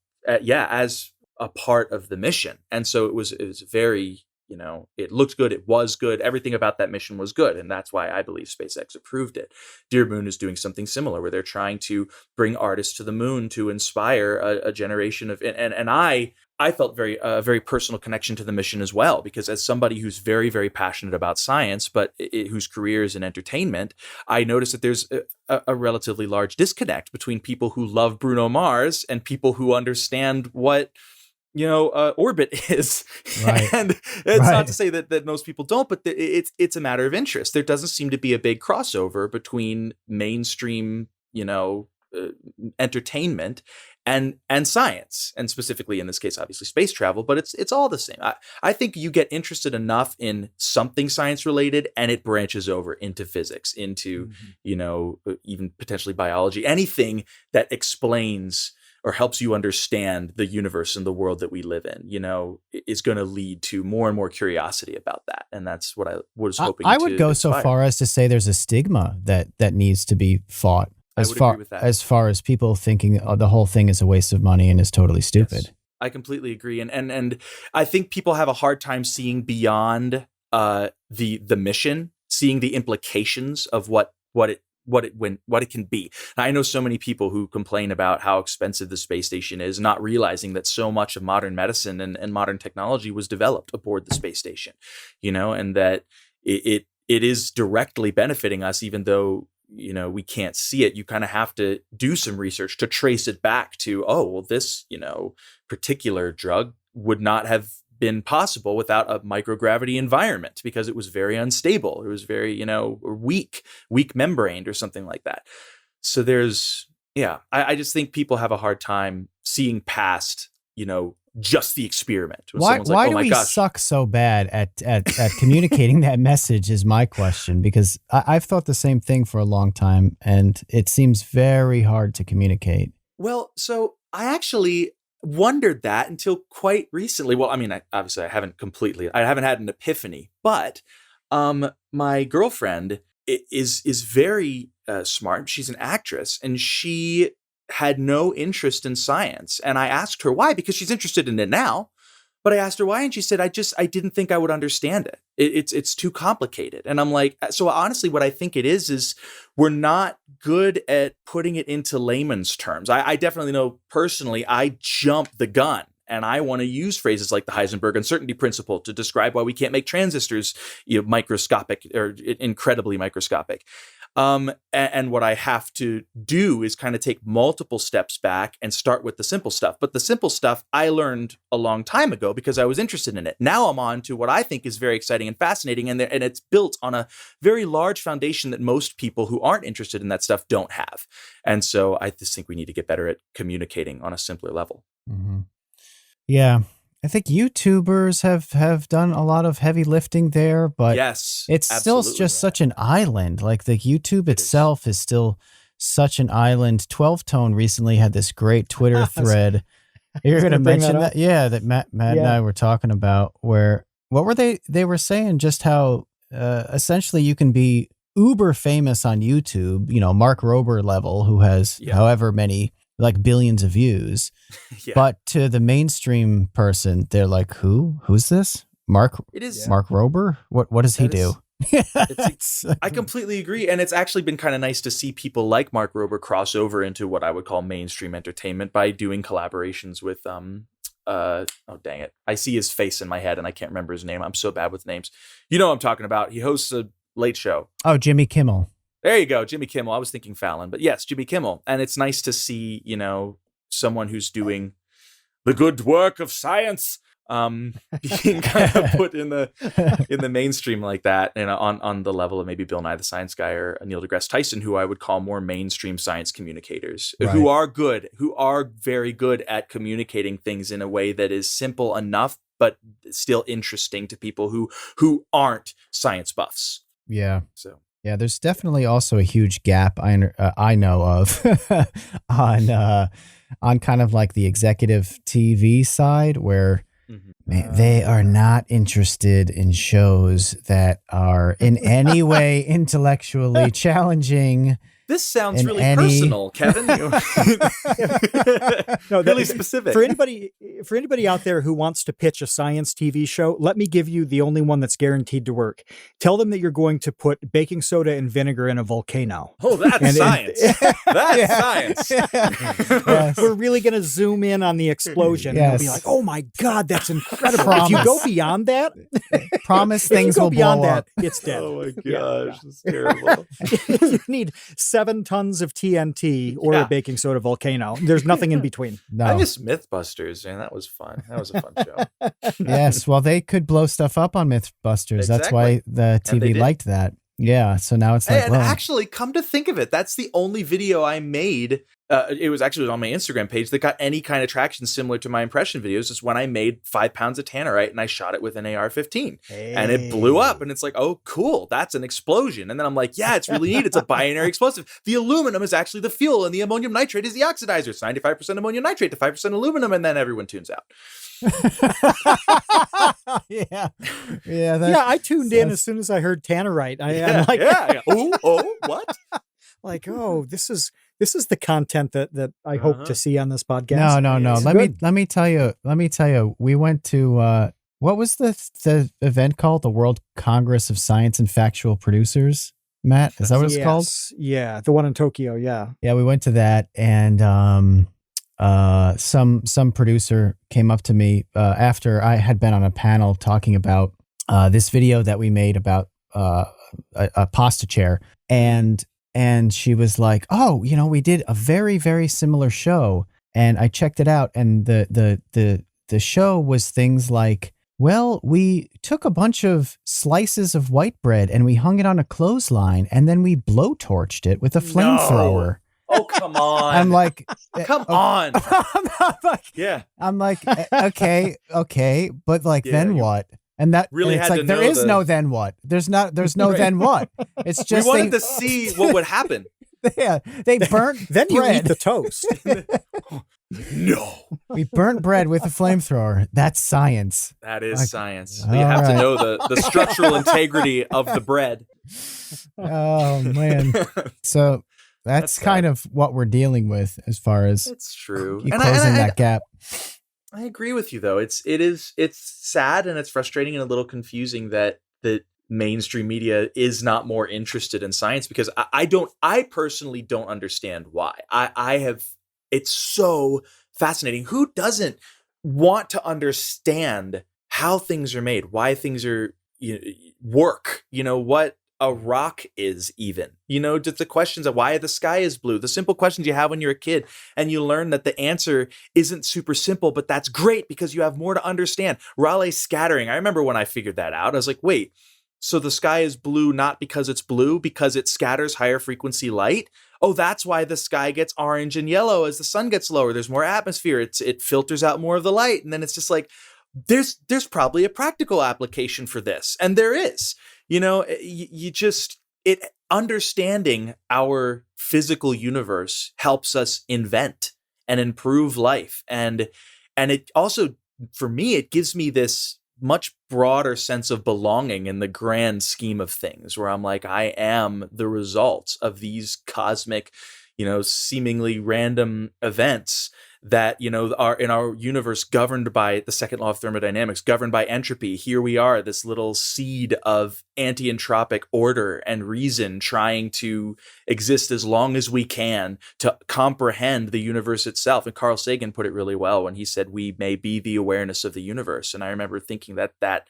a part of the mission, and so it was very, it looked good, it was good, everything about that mission was good, and that's why I believe SpaceX approved it. Dear Moon is doing something similar, where they're trying to bring artists to the moon to inspire a generation of, and I felt very personal connection to the mission as well, because as somebody who's very, very passionate about science, but whose career is in entertainment, I noticed that there's a relatively large disconnect between people who love Bruno Mars and people who understand what orbit is. Right. And it's not to say that most people don't, but it's a matter of interest. There doesn't seem to be a big crossover between mainstream, entertainment and science, and specifically in this case, obviously space travel, but it's all the same. I think you get interested enough in something science related and it branches over into physics, into, even potentially biology, anything that explains or helps you understand the universe and the world that we live in, is going to lead to more and more curiosity about that. And that's what I was hoping I would go so inspire. far as to say there's a stigma that needs to be fought. As far as people thinking the whole thing is a waste of money and is totally stupid. Yes, I completely agree. And I think people have a hard time seeing beyond the mission, seeing the implications of what it can be. I know so many people who complain about how expensive the space station is, not realizing that so much of modern medicine and modern technology was developed aboard the space station, and that it is directly benefiting us, even though we can't see it. You kind of have to do some research to trace it back to, this, particular drug would not have been possible without a microgravity environment because it was very unstable. It was very, weak membraned or something like that. So I just think people have a hard time seeing past, just the experiment. Why do we suck so bad at communicating that message is my question, because I've thought the same thing for a long time and it seems very hard to communicate. Well, so I actually wondered that until quite recently. Well, I mean, obviously I haven't had an epiphany, but my girlfriend is very smart. She's an actress and she had no interest in science. And I asked her why, because she's interested in it now. But I asked her why, and she said, I didn't think I would understand it. It's too complicated. And I'm like, so honestly, what I think it is we're not good at putting it into layman's terms. I definitely know personally, I jump the gun. And I want to use phrases like the Heisenberg uncertainty principle to describe why we can't make transistors, microscopic or incredibly microscopic. And what I have to do is kind of take multiple steps back and start with the simple stuff. But the simple stuff I learned a long time ago because I was interested in it. Now I'm on to what I think is very exciting and fascinating. And it's built on a very large foundation that most people who aren't interested in that stuff don't have. And so I just think we need to get better at communicating on a simpler level. Mm-hmm. Yeah. I think YouTubers have done a lot of heavy lifting there, but yes, it's still just such an island. Like the YouTube itself is still such an island. 12 Tone recently had this great Twitter thread. You're going to mention that? Yeah, that Matt and I were talking about what were they were saying just how essentially you can be uber famous on YouTube, Mark Rober level, who has however many like billions of views, but to the mainstream person, they're like, who's this? Mark Rober? What does he do? I completely agree. And it's actually been kind of nice to see people like Mark Rober cross over into what I would call mainstream entertainment by doing collaborations with, oh, dang it. I see his face in my head and I can't remember his name. I'm so bad with names. You know what I'm talking about. He hosts a late show. Oh, Jimmy Kimmel. There you go, Jimmy Kimmel. I was thinking Fallon, but yes, Jimmy Kimmel. And it's nice to see, someone who's doing the good work of science being kind of put in the mainstream like that, and on the level of maybe Bill Nye the Science Guy or Neil deGrasse Tyson, who I would call more mainstream science communicators, who are very good at communicating things in a way that is simple enough, but still interesting to people who aren't science buffs. Yeah. So. Yeah, there's definitely also a huge gap I know of on kind of like the executive TV side where they are not interested in shows that are in any way intellectually challenging. This sounds really personal, Kevin. Really specific. For anybody out there who wants to pitch a science TV show, let me give you the only one that's guaranteed to work. Tell them that you're going to put baking soda and vinegar in a volcano. Oh, that's science. That's science. Yes. We're really going to zoom in on the explosion. Yes. And they'll be like, oh my God, that's incredible. If you go beyond that, things will blow up. It's dead. Oh my gosh, it's terrible. You need 7 tons of TNT or a baking soda volcano. There's nothing in between. No. I miss Mythbusters, man. That was fun. That was a fun show. Yes, well, they could blow stuff up on Mythbusters. Exactly. That's why the TV liked that. Yeah, so now it's like, and actually, come to think of it, that's the only video I made it was on my Instagram page that got any kind of traction similar to my impression videos is when I made 5 pounds of tannerite and I shot it with an AR-15 and it blew up, and it's like, oh, cool, that's an explosion. And then I'm like, yeah, it's really neat. It's a binary explosive. The aluminum is actually the fuel and the ammonium nitrate is the oxidizer. It's 95% ammonium nitrate to 5% aluminum, and then everyone tunes out. Yeah. I tuned in as soon as I heard tannerite. I'm like, oh, what? Like, oh, this is the content that I hope to see on this podcast. No. Let me tell you. We went to what was the event called? The World Congress of Science and Factual Producers. Matt, is that what it's called? Yeah, the one in Tokyo. Yeah, we went to that, and some producer came up to me after I had been on a panel talking about this video that we made about a pasta chair, and she was like, oh, we did a very, very similar show. And I checked it out. And the show was things like, well, we took a bunch of slices of white bread and we hung it on a clothesline and then we blowtorched it with a flamethrower. Oh, come on. I'm like, come on. I'm like, okay. But like, then what? And that really it's had like, to there know is no then what. There's no then what. It's just we wanted to see what would happen. Yeah, they burnt then bread. You eat the toast. No. We burnt bread with a flamethrower. That's science. That is science. You have to know the structural integrity of the bread. Oh, man. So that's kind of what we're dealing with as far as it's true. Closing that gap. I agree with you, though. It's sad and it's frustrating and a little confusing that mainstream media is not more interested in science, because I personally don't understand why. It's so fascinating. Who doesn't want to understand how things are made, why things are work, what a rock is even, just the questions of why the sky is blue, the simple questions you have when you're a kid, and you learn that the answer isn't super simple, but that's great because you have more to understand. Rayleigh scattering. I remember when I figured that out, I was like, wait, so the sky is blue not because it's blue, because it scatters higher frequency light? Oh, that's why the sky gets orange and yellow as the sun gets lower. There's more atmosphere. It filters out more of the light. And then it's just like, there's probably a practical application for this. And there is. Understanding our physical universe helps us invent and improve life. And it also, for me, it gives me this much broader sense of belonging in the grand scheme of things, where I'm like, I am the result of these cosmic, seemingly random events that, are in our universe, governed by the second law of thermodynamics, governed by entropy. Here we are, this little seed of anti-entropic order and reason, trying to exist as long as we can to comprehend the universe itself. And Carl Sagan put it really well when he said, we may be the awareness of the universe. And I remember thinking that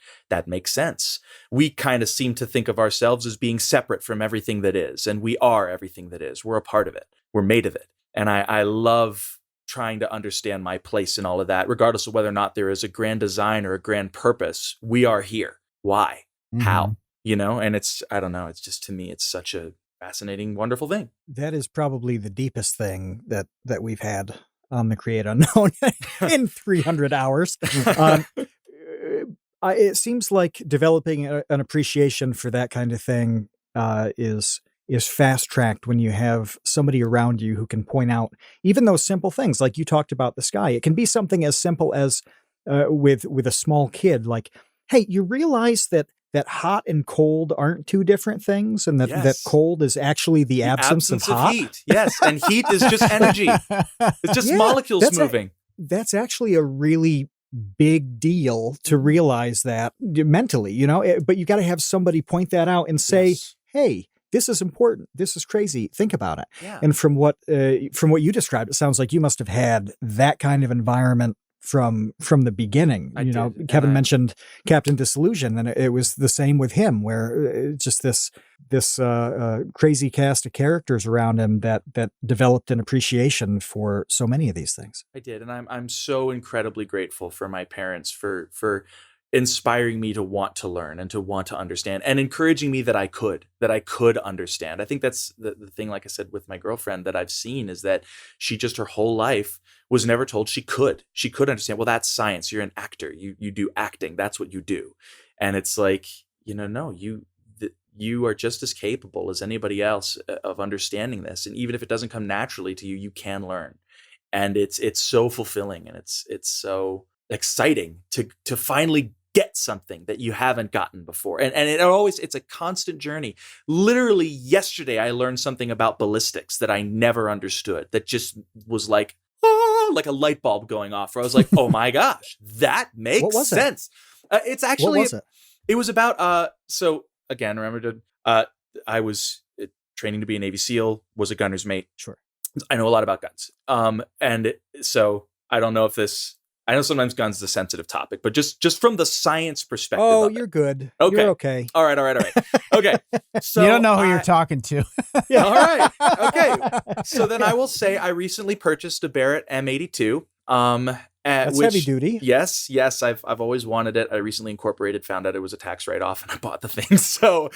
makes sense. We kind of seem to think of ourselves as being separate from everything that is. And we are everything that is. We're a part of it. We're made of it. And I love trying to understand my place in all of that, regardless of whether or not there is a grand design or a grand purpose. We are here. Why? Mm-hmm. How? And I don't know. It's just, to me, it's such a fascinating, wonderful thing. That is probably the deepest thing that we've had on the Create Unknown in 300 hours. It seems like developing an appreciation for that kind of thing is fast-tracked when you have somebody around you who can point out even those simple things, like you talked about the sky. It can be something as simple as with a small kid, like, hey, you realize that hot and cold aren't two different things, and that cold is actually the absence of hot. Heat. Yes, and heat is just energy. It's just molecules moving. That's actually a really big deal to realize that mentally, but you got to have somebody point that out and say, hey, this is important. This is crazy. Think about it. Yeah. And from what you described, it sounds like you must have had that kind of environment from the beginning. Kevin mentioned Captain Disillusion, and it was the same with him, where just this crazy cast of characters around him that developed an appreciation for so many of these things. I did, and I'm so incredibly grateful for my parents for inspiring me to want to learn and to want to understand, and encouraging me that I could understand. I think that's the thing, like I said, with my girlfriend that I've seen, is that she just her whole life was never told she could understand. Well, that's science. You're an actor. You do acting. That's what you do. And it's like, no, you are just as capable as anybody else of understanding this. And even if it doesn't come naturally to you, you can learn. And it's so fulfilling, and it's so exciting to finally get something that you haven't gotten before. And it's a constant journey. Literally yesterday, I learned something about ballistics that I never understood, that just was like a light bulb going off, where I was like, oh my gosh, that makes sense. It's actually, what was it? It was about, so again, remember, I was training to be a Navy SEAL, was a gunner's mate. Sure. I know a lot about guns. And so I don't know if I know sometimes guns is a sensitive topic, but just from the science perspective. Oh, you're good. Okay. You're okay. All right. Okay. So you don't know who you're talking to. Yeah. All right. Okay. So then I will say I recently purchased a Barrett M82. That's heavy duty. Yes. I've always wanted it. I recently incorporated, found out it was a tax write-off, and I bought the thing. So,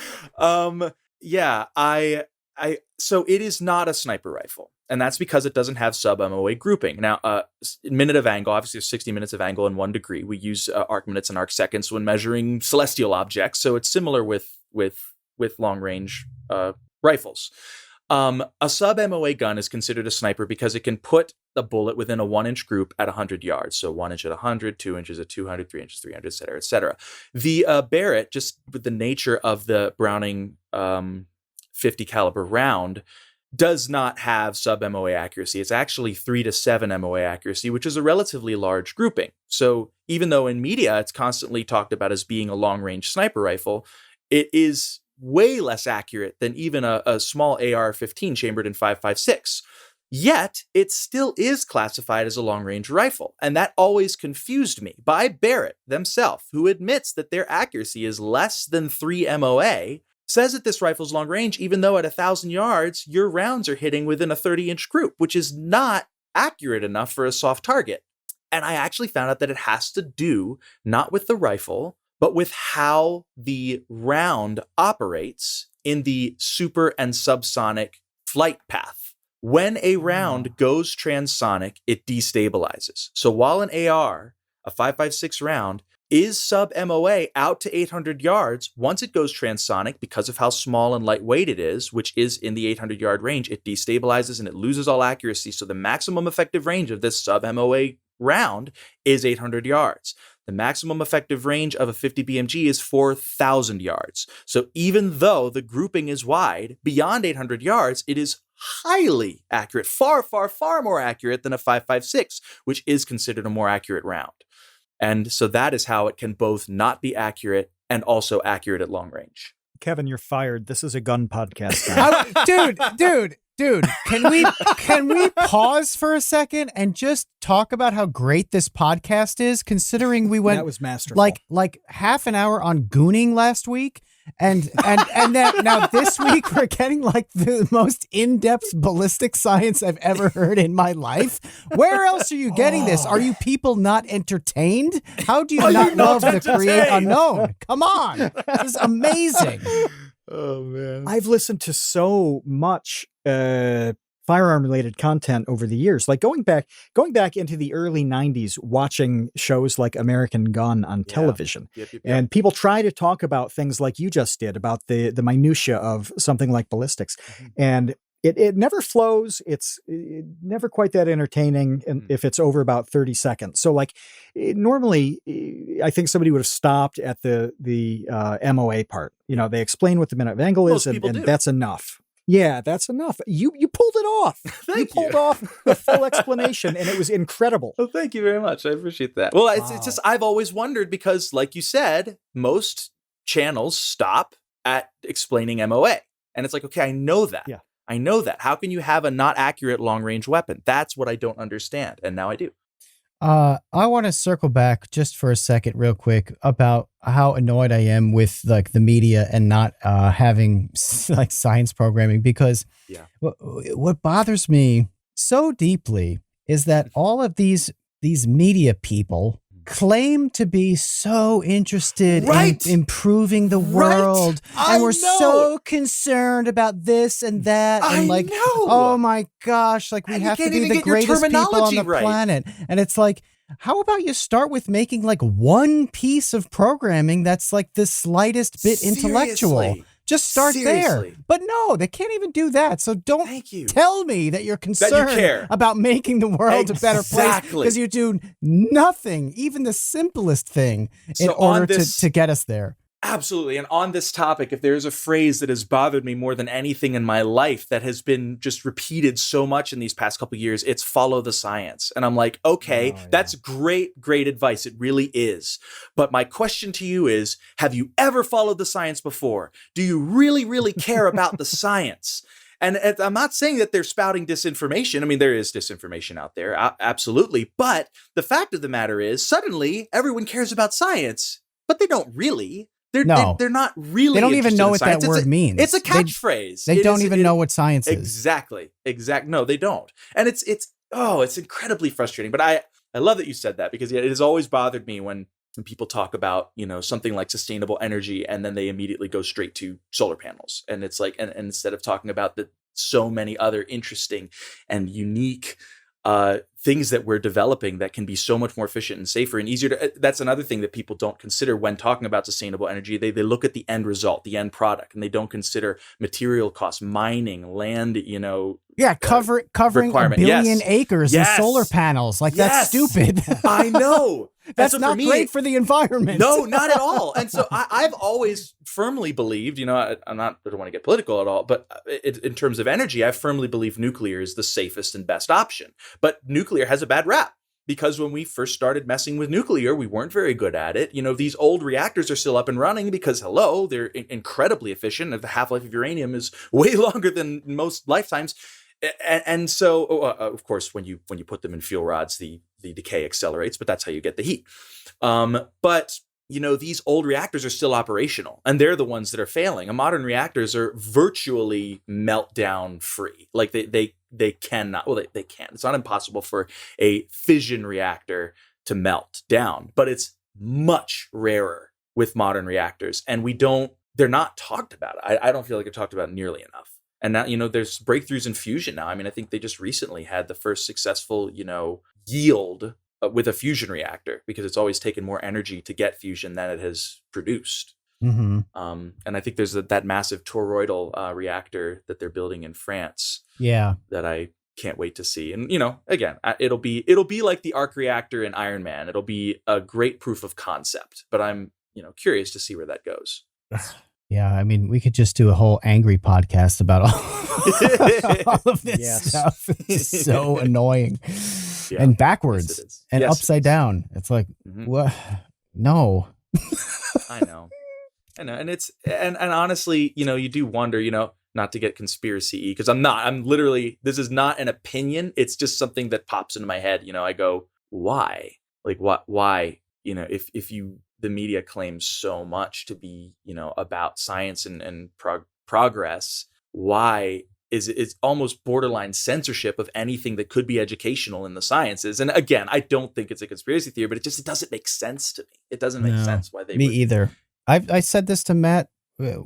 so it is not a sniper rifle. And that's because it doesn't have sub-MOA grouping. Now, minute of angle, obviously there's 60 minutes of angle in 1 degree. We use arc minutes and arc seconds when measuring celestial objects. So it's similar with long-range rifles. A sub-MOA gun is considered a sniper because it can put the bullet within a 1-inch group at 100 yards. So 1 inch at 100, 2 inches at 200, 3 inches, 300, et cetera, et cetera. The Barrett, just with the nature of the Browning 50 caliber round, does not have sub-MOA accuracy. It's actually 3 to 7 MOA accuracy, which is a relatively large grouping. So even though in media it's constantly talked about as being a long-range sniper rifle, it is way less accurate than even a small AR-15 chambered in 5.56. Yet it still is classified as a long-range rifle. And that always confused me, by Barrett themselves, who admits that their accuracy is less than 3 MOA, says that this rifle's long range, even though at 1,000 yards, your rounds are hitting within a 30-inch group, which is not accurate enough for a soft target. And I actually found out that it has to do not with the rifle, but with how the round operates in the super and subsonic flight path. When a round goes transonic, it destabilizes. So while an AR, a 5.56 round, is sub-MOA out to 800 yards, once it goes transonic, because of how small and lightweight it is, which is in the 800-yard range, it destabilizes and it loses all accuracy. So the maximum effective range of this sub-MOA round is 800 yards. The maximum effective range of a 50 BMG is 4,000 yards. So even though the grouping is wide, beyond 800 yards, it is highly accurate, far, far, far more accurate than a 5.56, which is considered a more accurate round. And so that is how it can both not be accurate and also accurate at long range. Kevin, you're fired. This is a gun podcast. Dude, can we pause for a second and just talk about how great this podcast is, considering we went that was masterful. like half an hour on gooning last week, and then now this week we're getting like the most in-depth ballistic science I've ever heard in my life. Where else are you getting this? Are you people not entertained? How do you not love the create unknown? Come on, this is amazing. Oh man, I've listened to so much firearm related content over the years, like going back into the early 90s, watching shows like American Gun on television. Yep. And people try to talk about things like you just did about the minutia of something like ballistics. Mm-hmm. And it never flows. It's never quite that entertaining if it's over about 30 seconds. So like normally I think somebody would have stopped at the MOA part. You know, they explain what the minute of angle is and that's enough. Yeah, that's enough. You pulled it off. You pulled off the full explanation, and it was incredible. Well, thank you very much. I appreciate that. Well, it's just I've always wondered because, like you said, most channels stop at explaining MOA, and it's like, okay, I know that. Yeah, I know that. How can you have a not accurate long range weapon? That's what I don't understand, and now I do. I want to circle back just for a second real quick about how annoyed I am with like the media and not having like science programming, because what bothers me so deeply is that all of these media people claim to be so interested Right. in improving the world, I and we're know. so concerned about this and that, and I like, know. oh my gosh, like we And you have to can't be even the get your greatest people on terminology the right. planet. And it's like, how about you start with making like one piece of programming that's like the slightest bit intellectual? Seriously. Just start Seriously. there. But no, they can't even do that. So don't Thank you. tell me that you're concerned care. about making the world a better place, Exactly. because you do nothing, even the simplest thing, in So on order this- to get us there. Absolutely. And on this topic, if there's a phrase that has bothered me more than anything in my life that has been just repeated so much in these past couple of years, it's follow the science. And I'm like, okay, that's great advice. It really is. But my question to you is, have you ever followed the science before? Do you really care about the science? And I'm not saying that they're spouting disinformation. I mean, there is disinformation out there. Absolutely. But the fact of the matter is, suddenly everyone cares about science, but they don't really. They're not really. They don't even know what that word means. It's a catchphrase. They don't even know what science is. Exactly. No, they don't. And it's incredibly frustrating. But I love that you said that, because it has always bothered me when people talk about, something like sustainable energy, and then they immediately go straight to solar panels. And it's like, and instead of talking about the so many other interesting and unique things that we're developing that can be so much more efficient and safer and easier to, that's another thing that people don't consider when talking about sustainable energy. They look at the end result, the end product, and they don't consider material costs, mining, land, covering a billion acres of solar panels. Like, that's stupid. I know. That's not great for the environment. No, not at all. And so I've always firmly believed, I don't want to get political at all, but in terms of energy, I firmly believe nuclear is the safest and best option. But nuclear has a bad rap, because when we first started messing with nuclear, we weren't very good at it. These old reactors are still up and running because, they're incredibly efficient. The half-life of uranium is way longer than most lifetimes. And so, of course, when you put them in fuel rods, the decay accelerates, but that's how you get the heat. But these old reactors are still operational, and they're the ones that are failing. And modern reactors are virtually meltdown free. Like they cannot. Well, they can. It's not impossible for a fission reactor to melt down, but it's much rarer with modern reactors, and they're not talked about. I don't feel like they're talked about nearly enough. And now, there's breakthroughs in fusion now. I mean, I think they just recently had the first successful, yield with a fusion reactor, because it's always taken more energy to get fusion than it has produced. Mm-hmm. And I think there's that massive toroidal reactor that they're building in France. Yeah. That I can't wait to see. And, again, it'll be like the arc reactor in Iron Man. It'll be a great proof of concept, but I'm, curious to see where that goes. Yeah, I mean, we could just do a whole angry podcast about all of this stuff. It's so annoying and backwards and upside down. It's like, what? No. I know. And and honestly, you do wonder, not to get conspiracy-y, because I'm literally, this is not an opinion. It's just something that pops into my head. I go, why? Like, why? If the media claims so much to be, about science and progress, why is it's almost borderline censorship of anything that could be educational in the sciences? And again, I don't think it's a conspiracy theory, but it doesn't make sense to me. It doesn't make sense why they Me either. I said this to Matt.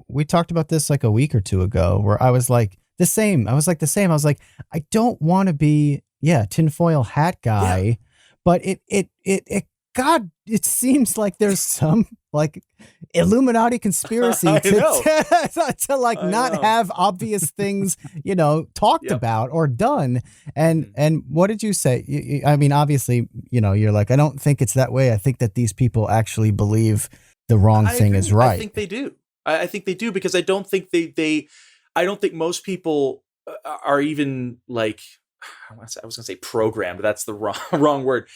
We talked about this like a week or two ago, where I was like the same. I was like, I don't want to be, tinfoil hat guy, but God, it seems like there's some like Illuminati conspiracy to like not have obvious things, talked about or done. And what did you say? I mean, obviously, you're like, I don't think it's that way. I think that these people actually believe the wrong thing is right. I think they do. I think they do, because I don't think I don't think most people are even like, I was going to say programmed. That's the wrong word.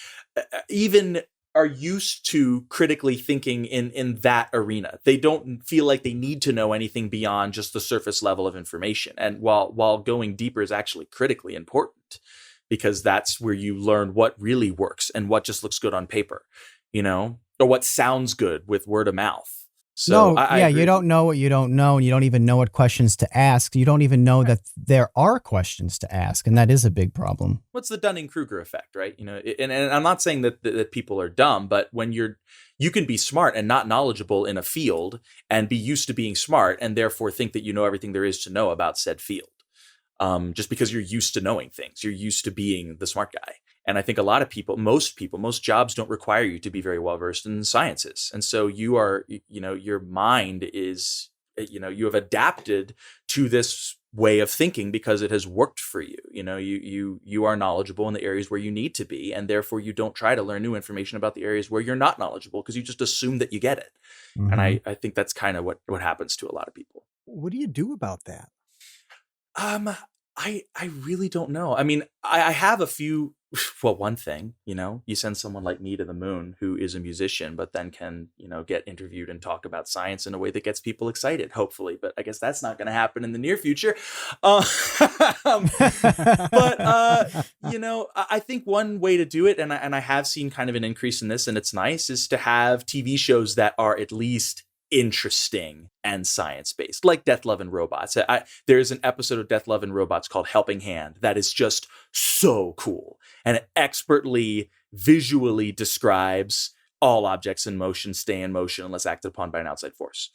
Even are used to critically thinking in that arena. They don't feel like they need to know anything beyond just the surface level of information. And while going deeper is actually critically important, because that's where you learn what really works and what just looks good on paper, or what sounds good with word of mouth. So you don't know what you don't know, and you don't even know what questions to ask. You don't even know that there are questions to ask, and that is a big problem. What's the Dunning-Kruger effect, right? You know, and I'm not saying that people are dumb, but when you can be smart and not knowledgeable in a field and be used to being smart and therefore think that you know everything there is to know about said field. Just because you're used to knowing things, you're used to being the smart guy. And I think a lot of people, most jobs don't require you to be very well versed in sciences. And so you are, you know, your mind is, you know, you have adapted to this way of thinking because it has worked for you. You know, you are knowledgeable in the areas where you need to be, and therefore you don't try to learn new information about the areas where you're not knowledgeable because you just assume that you get it. Mm-hmm. And I think that's kind of what happens to a lot of people. What do you do about that? I really don't know. I mean, I have a few. Well, one thing, you know, you send someone like me to the moon who is a musician, but then can, you know, get interviewed and talk about science in a way that gets people excited, hopefully. But I guess that's not going to happen in the near future. But, you know, I think one way to do it, and I have seen kind of an increase in this, and it's nice, is to have TV shows that are at least interesting and science-based, like Death, Love, and Robots. There's an episode of Death, Love, and Robots called Helping Hand that is just so cool. And it expertly, visually describes all objects in motion stay in motion unless acted upon by an outside force.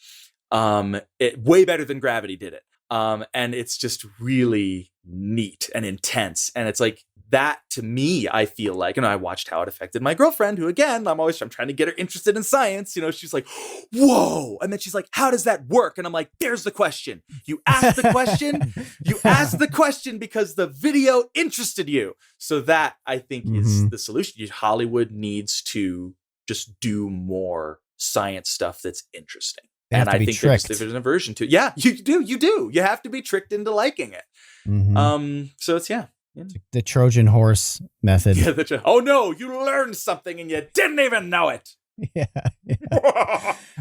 Way better than Gravity did it. And it's just really neat and intense. And it's like, that to me, I feel like, and I watched how it affected my girlfriend, who again, I'm trying to get her interested in science. You know, she's like, whoa. And then she's like, how does that work? And I'm like, there's the question. You asked the question. You asked the question because the video interested you. So that, I think, is the solution. Hollywood needs to just do more science stuff that's interesting. And I think there's an aversion to it. Yeah, you do. You have to be tricked into liking it. So it's, yeah. The Trojan horse method. Yeah, oh no, you learned something and you didn't even know it. Yeah.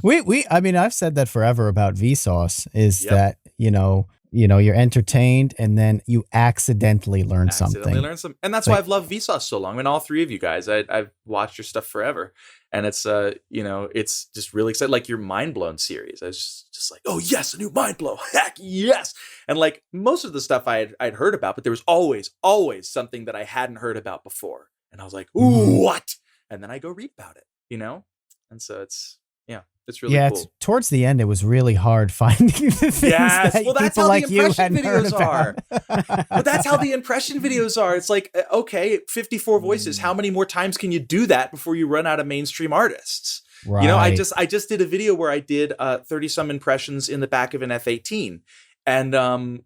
I mean, I've said that forever about Vsauce is that, you know, you're entertained and then you accidentally learn something. And that's why I've loved Vsauce so long. I mean, all three of you guys, I've watched your stuff forever. And it's, you know, it's just really exciting. Like your Mind Blown series. I was just like, oh yes, a new Mind Blow. Heck yes. And like most of the stuff I'd heard about, but there was always something that I hadn't heard about before. And I was like, ooh, what? And then I go read about it, you know? And so it's really cool. It's towards the end, it was really hard finding the things that that's people how like the you impression hadn't heard videos are. about. But that's how the impression videos are. It's like, okay, 54 voices. How many more times can you do that before you run out of mainstream artists? Right. You know, I just did a video where I did 30 some impressions in the back of an F-18. And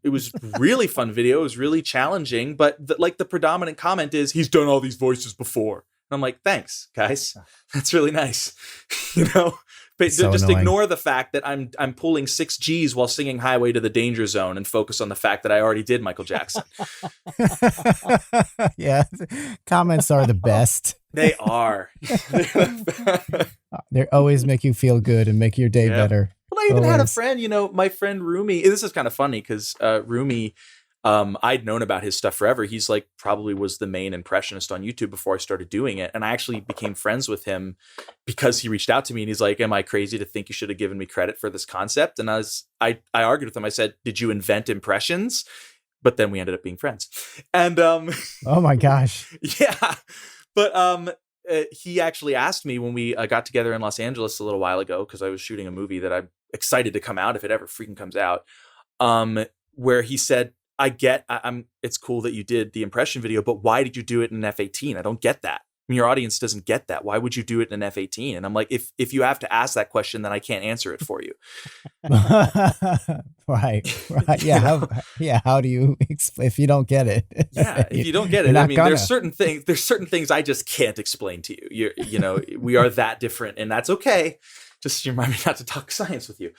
it was really fun video. It was really challenging. But the predominant comment is, he's done all these voices before. And I'm like, thanks, guys. That's really nice. You know? But so just annoying. Ignore the fact that I'm pulling 6 Gs while singing Highway to the Danger Zone and focus on the fact that I already did Michael Jackson. Yeah, comments are the best. They are. They always make you feel good and make your day better. Well, I even had a friend, you know, my friend Rumi. This is kind of funny because Rumi, I'd known about his stuff forever. He's like probably was the main impressionist on YouTube before I started doing it. And I actually became friends with him because he reached out to me and he's like, am I crazy to think you should have given me credit for this concept? And I argued with him. I said, did you invent impressions? But then we ended up being friends. And oh my gosh. Yeah. But he actually asked me when we got together in Los Angeles a little while ago, because I was shooting a movie that I'm excited to come out if it ever freaking comes out, where he said, it's cool that you did the impression video, but why did you do it in an F-18? I don't get that. I mean, your audience doesn't get that. Why would you do it in an F-18? And I'm like, if you have to ask that question, then I can't answer it for you. Right. Yeah. How do you explain if you don't get it? Yeah. If you don't get it, I mean, there's certain things I just can't explain to you. You know, we are that different and that's okay. Just remind me not to talk science with you.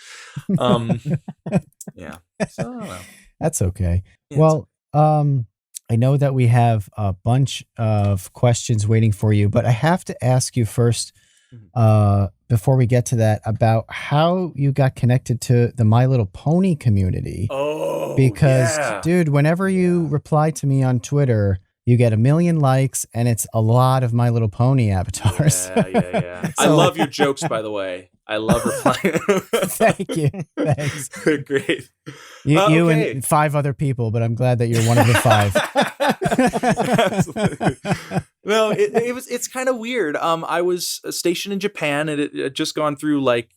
Yeah. So I don't know. That's okay. Yeah, well, I know that we have a bunch of questions waiting for you, but I have to ask you first, before we get to that, about how you got connected to the My Little Pony community. Oh, because, dude, whenever you reply to me on Twitter, you get 1 million likes, and it's a lot of My Little Pony avatars. Yeah. I love your jokes, by the way. I love replying. Thank you. Thanks. Great. You okay. and 5 other people, but I'm glad that you're one of the 5. Absolutely. No, it's kind of weird. I was stationed in Japan, and it had just gone through like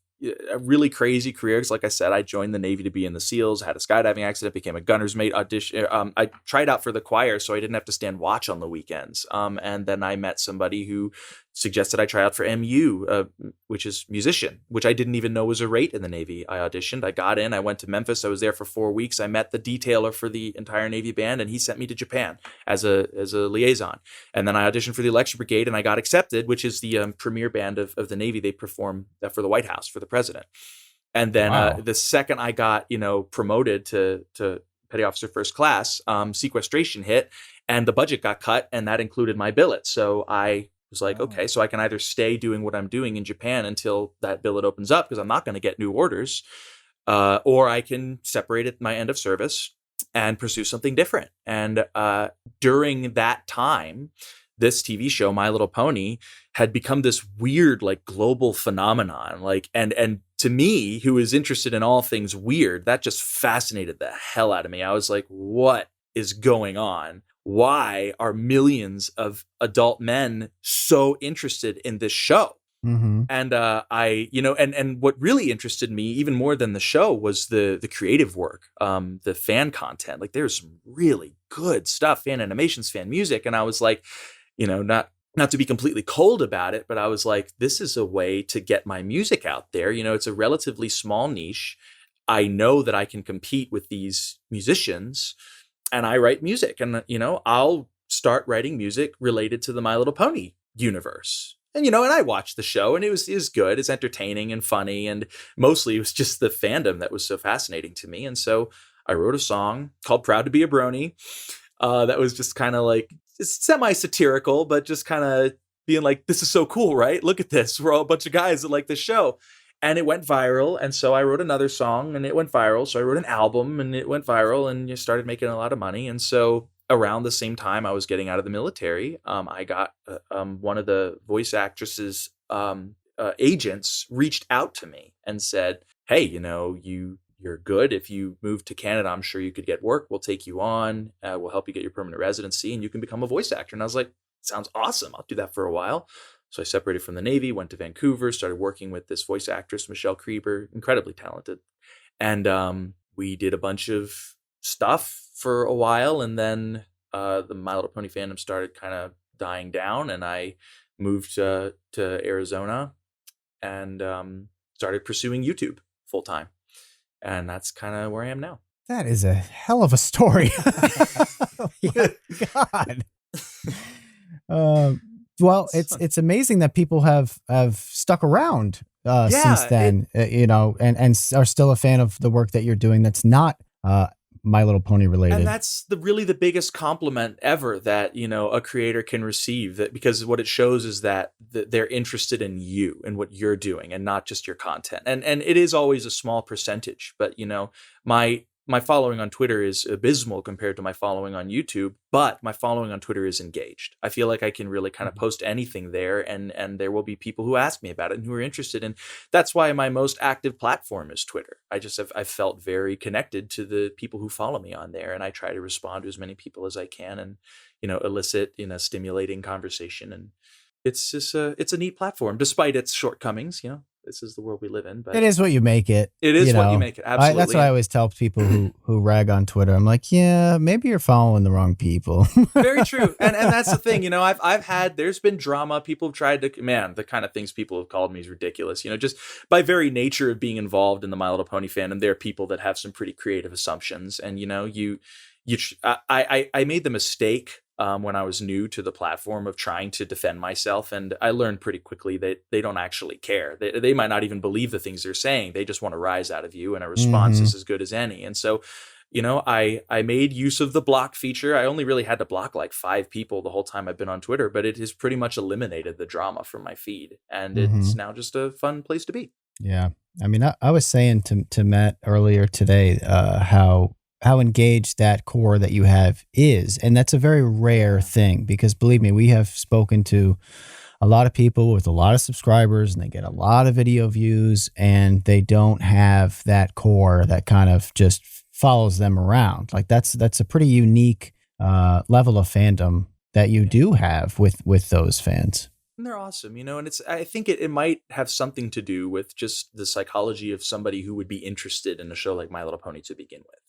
a really crazy career. Because like I said, I joined the Navy to be in the SEALs, had a skydiving accident, became a gunner's mate. Audition. I tried out for the choir, so I didn't have to stand watch on the weekends. And then I met somebody who suggested I try out for MU, which is musician, which I didn't even know was a rate in the Navy. I auditioned, I got in, I went to Memphis. I was there for 4 weeks. I met the detailer for the entire Navy band, and he sent me to Japan as a liaison. And then I auditioned for the Electric Brigade, and I got accepted, which is the premier band of the Navy. They perform for the White House for the president. And then the second I got, promoted to petty officer first class, sequestration hit, and the budget got cut, and that included my billet. So I was like, okay, so I can either stay doing what I'm doing in Japan until that billet opens up, because I'm not going to get new orders, or I can separate at my end of service and pursue something different. And during that time, this TV show, My Little Pony, had become this weird, like, global phenomenon. Like, and to me, who is interested in all things weird, that just fascinated the hell out of me. I was like, what is going on? Why are millions of adult men so interested in this show? Mm-hmm. And and what really interested me even more than the show was the creative work, the fan content. Like, there's some really good stuff, fan animations, fan music. And I was like, not to be completely cold about it, but I was like, this is a way to get my music out there. It's a relatively small niche. I know that I can compete with these musicians. And I write music, and, I'll start writing music related to the My Little Pony universe. And, and I watched the show, and it was good. It's entertaining and funny. And mostly it was just the fandom that was so fascinating to me. And so I wrote a song called Proud to Be a Brony. That was just kind of like semi-satirical, but just kind of being like, this is so cool, right? Look at this. We're all a bunch of guys that like this show. And it went viral. And so I wrote another song, and it went viral. So I wrote an album, and it went viral, and you started making a lot of money. And so around the same time I was getting out of the military, I got one of the voice actresses' agents reached out to me and said, hey, you're good. If you move to Canada, I'm sure you could get work. We'll take you on. We'll help you get your permanent residency, and you can become a voice actor. And I was like, sounds awesome. I'll do that for a while. So I separated from the Navy, went to Vancouver, started working with this voice actress, Michelle Krieber, incredibly talented. And we did a bunch of stuff for a while. And then the My Little Pony fandom started kind of dying down. And I moved to Arizona and started pursuing YouTube full time. And that's kind of where I am now. That is a hell of a story. Oh my God. Well, it's amazing that people have stuck around since then, and are still a fan of the work that you're doing. That's not My Little Pony related. And that's really the biggest compliment ever that, a creator can receive, that because what it shows is that they're interested in you and what you're doing and not just your content. And it is always a small percentage, but my following on Twitter is abysmal compared to my following on YouTube, but my following on Twitter is engaged. I feel like I can really kind of post anything there, and there will be people who ask me about it and who are interested. And that's why my most active platform is Twitter. I've felt very connected to the people who follow me on there, and I try to respond to as many people as I can and, elicit, stimulating conversation. And it's just it's a neat platform, despite its shortcomings. This is the world we live in. But it is what you make it. It is what you make it. Absolutely. That's what I always tell people who rag on Twitter. I'm like, yeah, maybe you're following the wrong people. Very true. And that's the thing. There's been drama. People have tried to, the kind of things people have called me is ridiculous. Just by very nature of being involved in the My Little Pony fandom, there are people that have some pretty creative assumptions. And I made the mistake when I was new to the platform of trying to defend myself. And I learned pretty quickly that they don't actually care. They might not even believe the things they're saying. They just want to rise out of you. And a response is as good as any. And so, I made use of the block feature. I only really had to block like 5 people the whole time I've been on Twitter, but it has pretty much eliminated the drama from my feed. And it's now just a fun place to be. Yeah. I mean, I was saying to Matt earlier today how engaged that core that you have is. And that's a very rare thing, because believe me, we have spoken to a lot of people with a lot of subscribers and they get a lot of video views and they don't have that core that kind of just follows them around. Like that's a pretty unique level of fandom that you do have with those fans. And they're awesome, and I think it might have something to do with just the psychology of somebody who would be interested in a show like My Little Pony to begin with.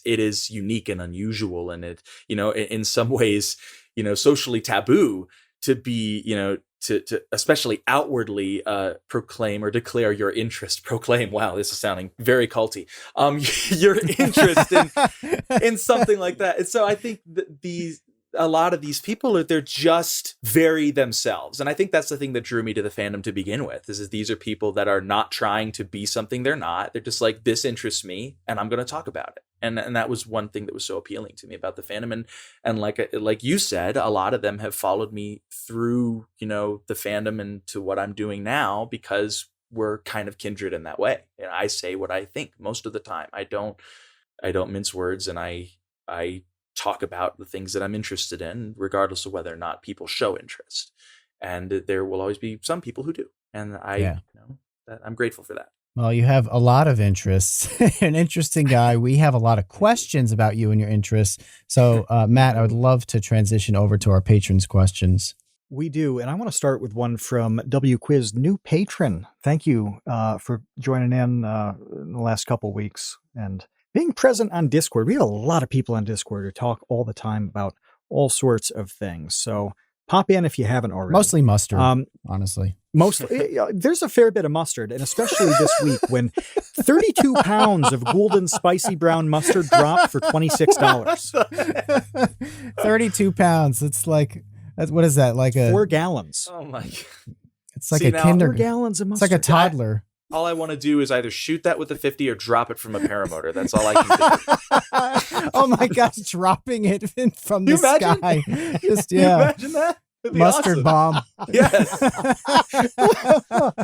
It is unique and unusual, and it, in some ways, socially taboo to be, to especially outwardly proclaim or declare your interest. Proclaim. Wow, this is sounding very culty. Your interest in something like that. And so I think a lot of these people they're just very themselves. And I think that's the thing that drew me to the fandom to begin with, is these are people that are not trying to be something they're not. They're just like, this interests me and I'm going to talk about it. And that was one thing that was so appealing to me about the fandom. And like you said, a lot of them have followed me through, the fandom and to what I'm doing now, because we're kind of kindred in that way. And I say what I think most of the time. I don't mince words, and I talk about the things that I'm interested in, regardless of whether or not people show interest. And there will always be some people who do. And I'm grateful for that. Well, you have a lot of interests. An interesting guy. We have a lot of questions about you and your interests. So, Matt, I would love to transition over to our patrons' questions. We do. And I want to start with one from W Quiz, new patron. Thank you for joining in the last couple weeks and being present on Discord. We have a lot of people on Discord who talk all the time about all sorts of things. So pop in if you haven't already. Mostly mustard, honestly. Mostly, there's a fair bit of mustard, and especially this week when 32 pounds of golden spicy brown mustard dropped for $26. 32 pounds. It's like, what is that? Like 4 gallons. Oh my God. It's like 4 gallons of It's mustard. like a toddler. All I want to do is either shoot that with a 50 or drop it from a paramotor. That's all I can do. Oh my gosh, dropping it from the imagine? sky. Just, Can you imagine that? That'd be mustard awesome. bomb. Yes.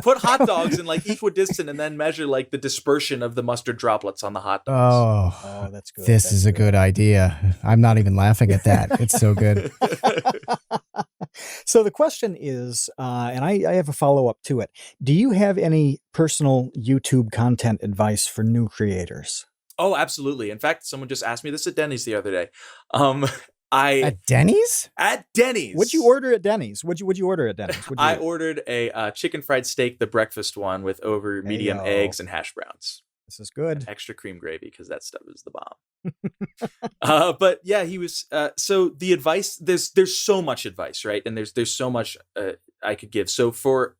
Put hot dogs in equidistant and then measure the dispersion of the mustard droplets on the hot dogs. Oh, that's good. This is a good idea. I'm not even laughing at that. It's so good. So the question is, and I have a follow-up to it. Do you have any personal YouTube content advice for new creators? Oh, absolutely. In fact, someone just asked me this at Denny's the other day. At Denny's? At Denny's. What'd you order at Denny's? What'd you order at Denny's? I ordered a chicken fried steak, the breakfast one, with over medium eggs and hash browns. This is good. And extra cream gravy, because that stuff is the bomb. But yeah, he was. So the advice, there's so much advice, right? And there's so much I could give. So for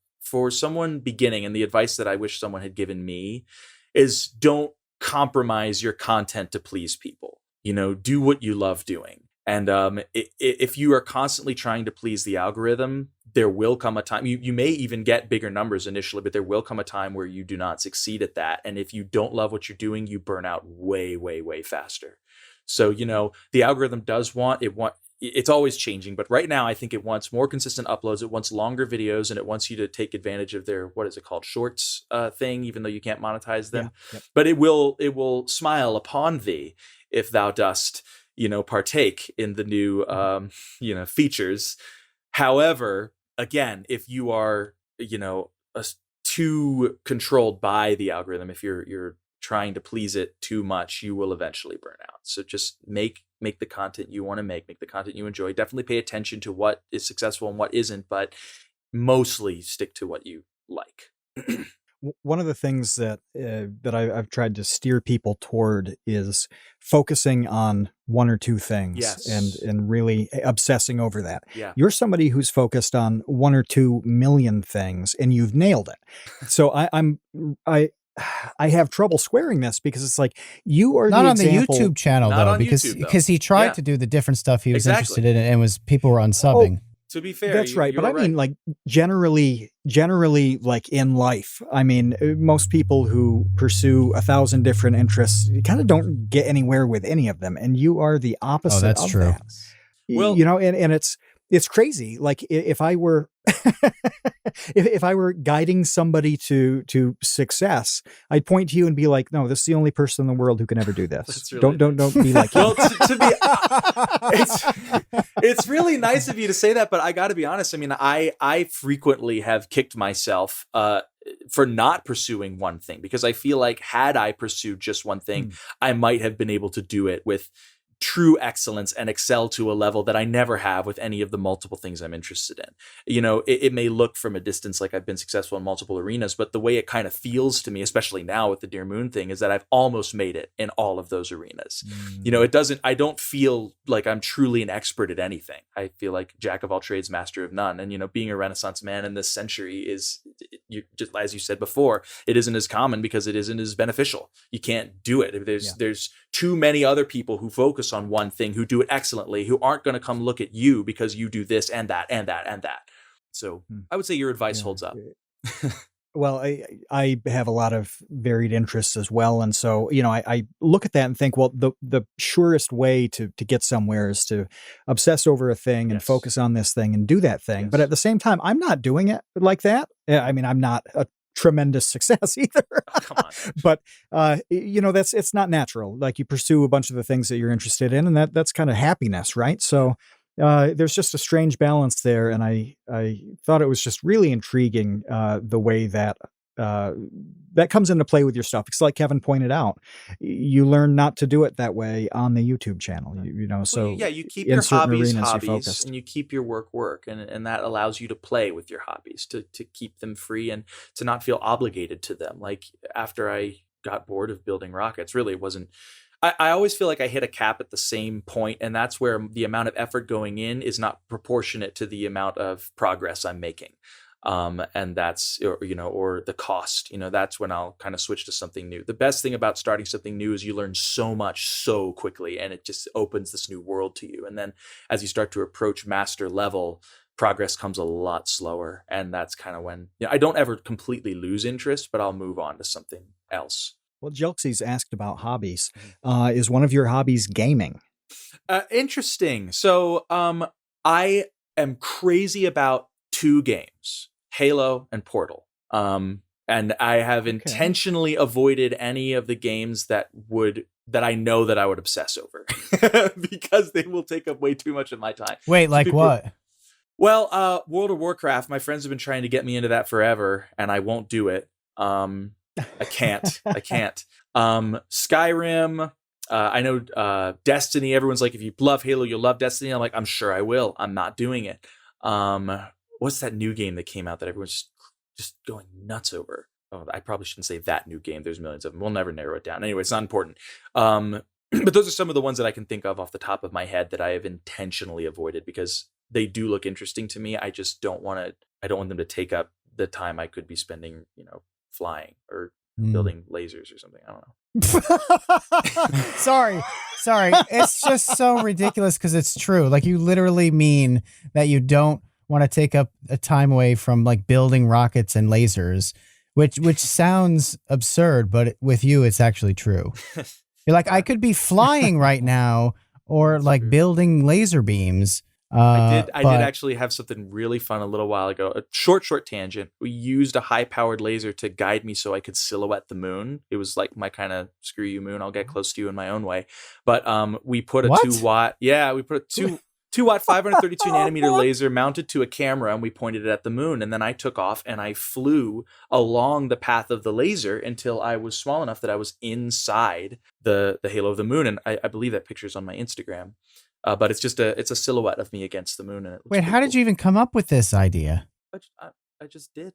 someone beginning, and the advice that I wish someone had given me is, don't compromise your content to please people. Do what you love doing. And if you are constantly trying to please the algorithm, there will come a time, you may even get bigger numbers initially, but there will come a time where you do not succeed at that. And if you don't love what you're doing, you burn out way, way, way faster. So, the algorithm does it's always changing, but right now I think it wants more consistent uploads. It wants longer videos, and it wants you to take advantage of their, what is it called? Shorts thing, even though you can't monetize them. Yeah. But it will smile upon thee if thou dost, partake in the new, features. However, again, if you are, too controlled by the algorithm, if you're trying to please it too much, you will eventually burn out. So just make the content you want to make the content you enjoy. Definitely pay attention to what is successful and what isn't, but mostly stick to what you like. One of the things that I've tried to steer people toward is focusing on one or two things. Yes. and really obsessing over that. Yeah. You're somebody who's focused on 1 or 2 million things, and you've nailed it. So I have trouble squaring this, because it's like, you are not the on example. the YouTube channel Not though, on YouTube, though. because he tried to do the different stuff he was interested in, and people were unsubbing. To be fair, That's right. But I mean, right. generally, in life, I mean, most people who pursue 1,000 different interests kind of don't get anywhere with any of them. And you are the opposite. Oh, that's of true. That. Well, and It's crazy. Like if I were if I were guiding somebody to success, I'd point to you and be like, no, this is the only person in the world who can ever do this. Really don't be like well, it's really nice of you to say that, but I got to be honest. I mean, I frequently have kicked myself for not pursuing one thing, because I feel like had I pursued just one thing, I might have been able to do it with true excellence and excel to a level that I never have with any of the multiple things I'm interested in. You know, it may look from a distance like I've been successful in multiple arenas, but the way it kind of feels to me, especially now with the Dear Moon thing, is that I've almost made it in all of those arenas. You know, I don't feel like I'm truly an expert at anything. I feel like jack of all trades, master of none. And, you know, being a Renaissance man in this century is, just as you said before, it isn't as common because it isn't as beneficial. You can't do it. There's too many other people who focus on one thing, who do it excellently, who aren't going to come look at you because you do this and that and that and that. So I would say your advice holds up. Well, I have a lot of varied interests as well. And so, you know, I look at that and think, well, the surest way to get somewhere is to obsess over a thing and focus on this thing and do that thing. But at the same time, I'm not doing it like that. I mean, I'm not a tremendous success either. Oh, come on. But you know, it's not natural. Like you pursue a bunch of the things that you're interested in, and that's kind of happiness, right? So there's just a strange balance there, and I thought it was just really intriguing the way that that comes into play with your stuff. Because like Kevin pointed out, you learn not to do it that way on the YouTube channel. You know, so you keep your hobbies and you keep your work, and that allows you to play with your hobbies, to keep them free and to not feel obligated to them. Like after I got bored of building rockets, really it wasn't. I always feel like I hit a cap at the same point, and that's where the amount of effort going in is not proportionate to the amount of progress I'm making. And that's, or the cost, that's when I'll kind of switch to something new. The best thing about starting something new is you learn so much so quickly, and it just opens this new world to you. And then as you start to approach master level, progress comes a lot slower. And that's kind of when, I don't ever completely lose interest, but I'll move on to something else. Well, Jelksi's asked about hobbies. Is one of your hobbies gaming? Interesting. So I am crazy about two games, Halo and Portal. And I have intentionally avoided any of the games that I know that I would obsess over because they will take up way too much of my time. Wait, like what? Well, World of Warcraft, my friends have been trying to get me into that forever, and I won't do it. I can't. Skyrim. I know Destiny. Everyone's like, if you love Halo, you'll love Destiny. I'm like, I'm sure I will. I'm not doing it. What's that new game that came out that everyone's just going nuts over? Oh, I probably shouldn't say that new game. There's millions of them. We'll never narrow it down. Anyway, it's not important. But those are some of the ones that I can think of off the top of my head that I have intentionally avoided because they do look interesting to me. I just don't want them to take up the time I could be spending, flying or building lasers or something. I don't know. Sorry. It's just so ridiculous because it's true. Like you literally mean that you don't want to take up a time away from like building rockets and lasers, which sounds absurd, but with you, it's actually true. You're like, I could be flying right now or like building laser beams. I did actually have something really fun a little while ago. A short tangent. We used a high-powered laser to guide me so I could silhouette the moon. It was like my kind of screw you moon. I'll get close to you in my own way. But we put a 2-watt. Yeah, we put a 2-watt 532 nanometer laser mounted to a camera, and we pointed it at the moon. And then I took off and I flew along the path of the laser until I was small enough that I was inside the halo of the moon. And I believe that picture's on my Instagram. But it's a silhouette of me against the moon. And wait, how did you even come up with this idea? I just did.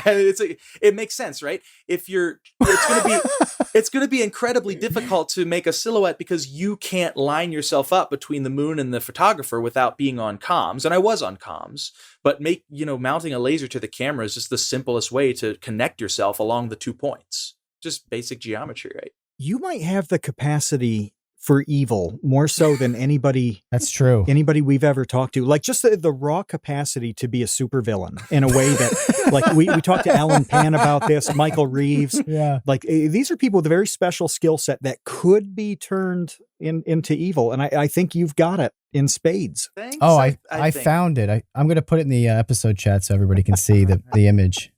It makes sense, right? It's going to be incredibly difficult to make a silhouette because you can't line yourself up between the moon and the photographer without being on comms. And I was on comms, but mounting a laser to the camera is just the simplest way to connect yourself along the 2 points. Just basic geometry, right? You might have the capacity for evil more so than anybody. That's true. Anybody we've ever talked to, like just the raw capacity to be a supervillain in a way that, like we talked to Alan Pan about this, Michael Reeves. Yeah. Like these are people with a very special skill set that could be turned into evil. And I think you've got it. in spades. Thanks. Oh, I found it. I'm going to put it in the episode chat so everybody can see the image.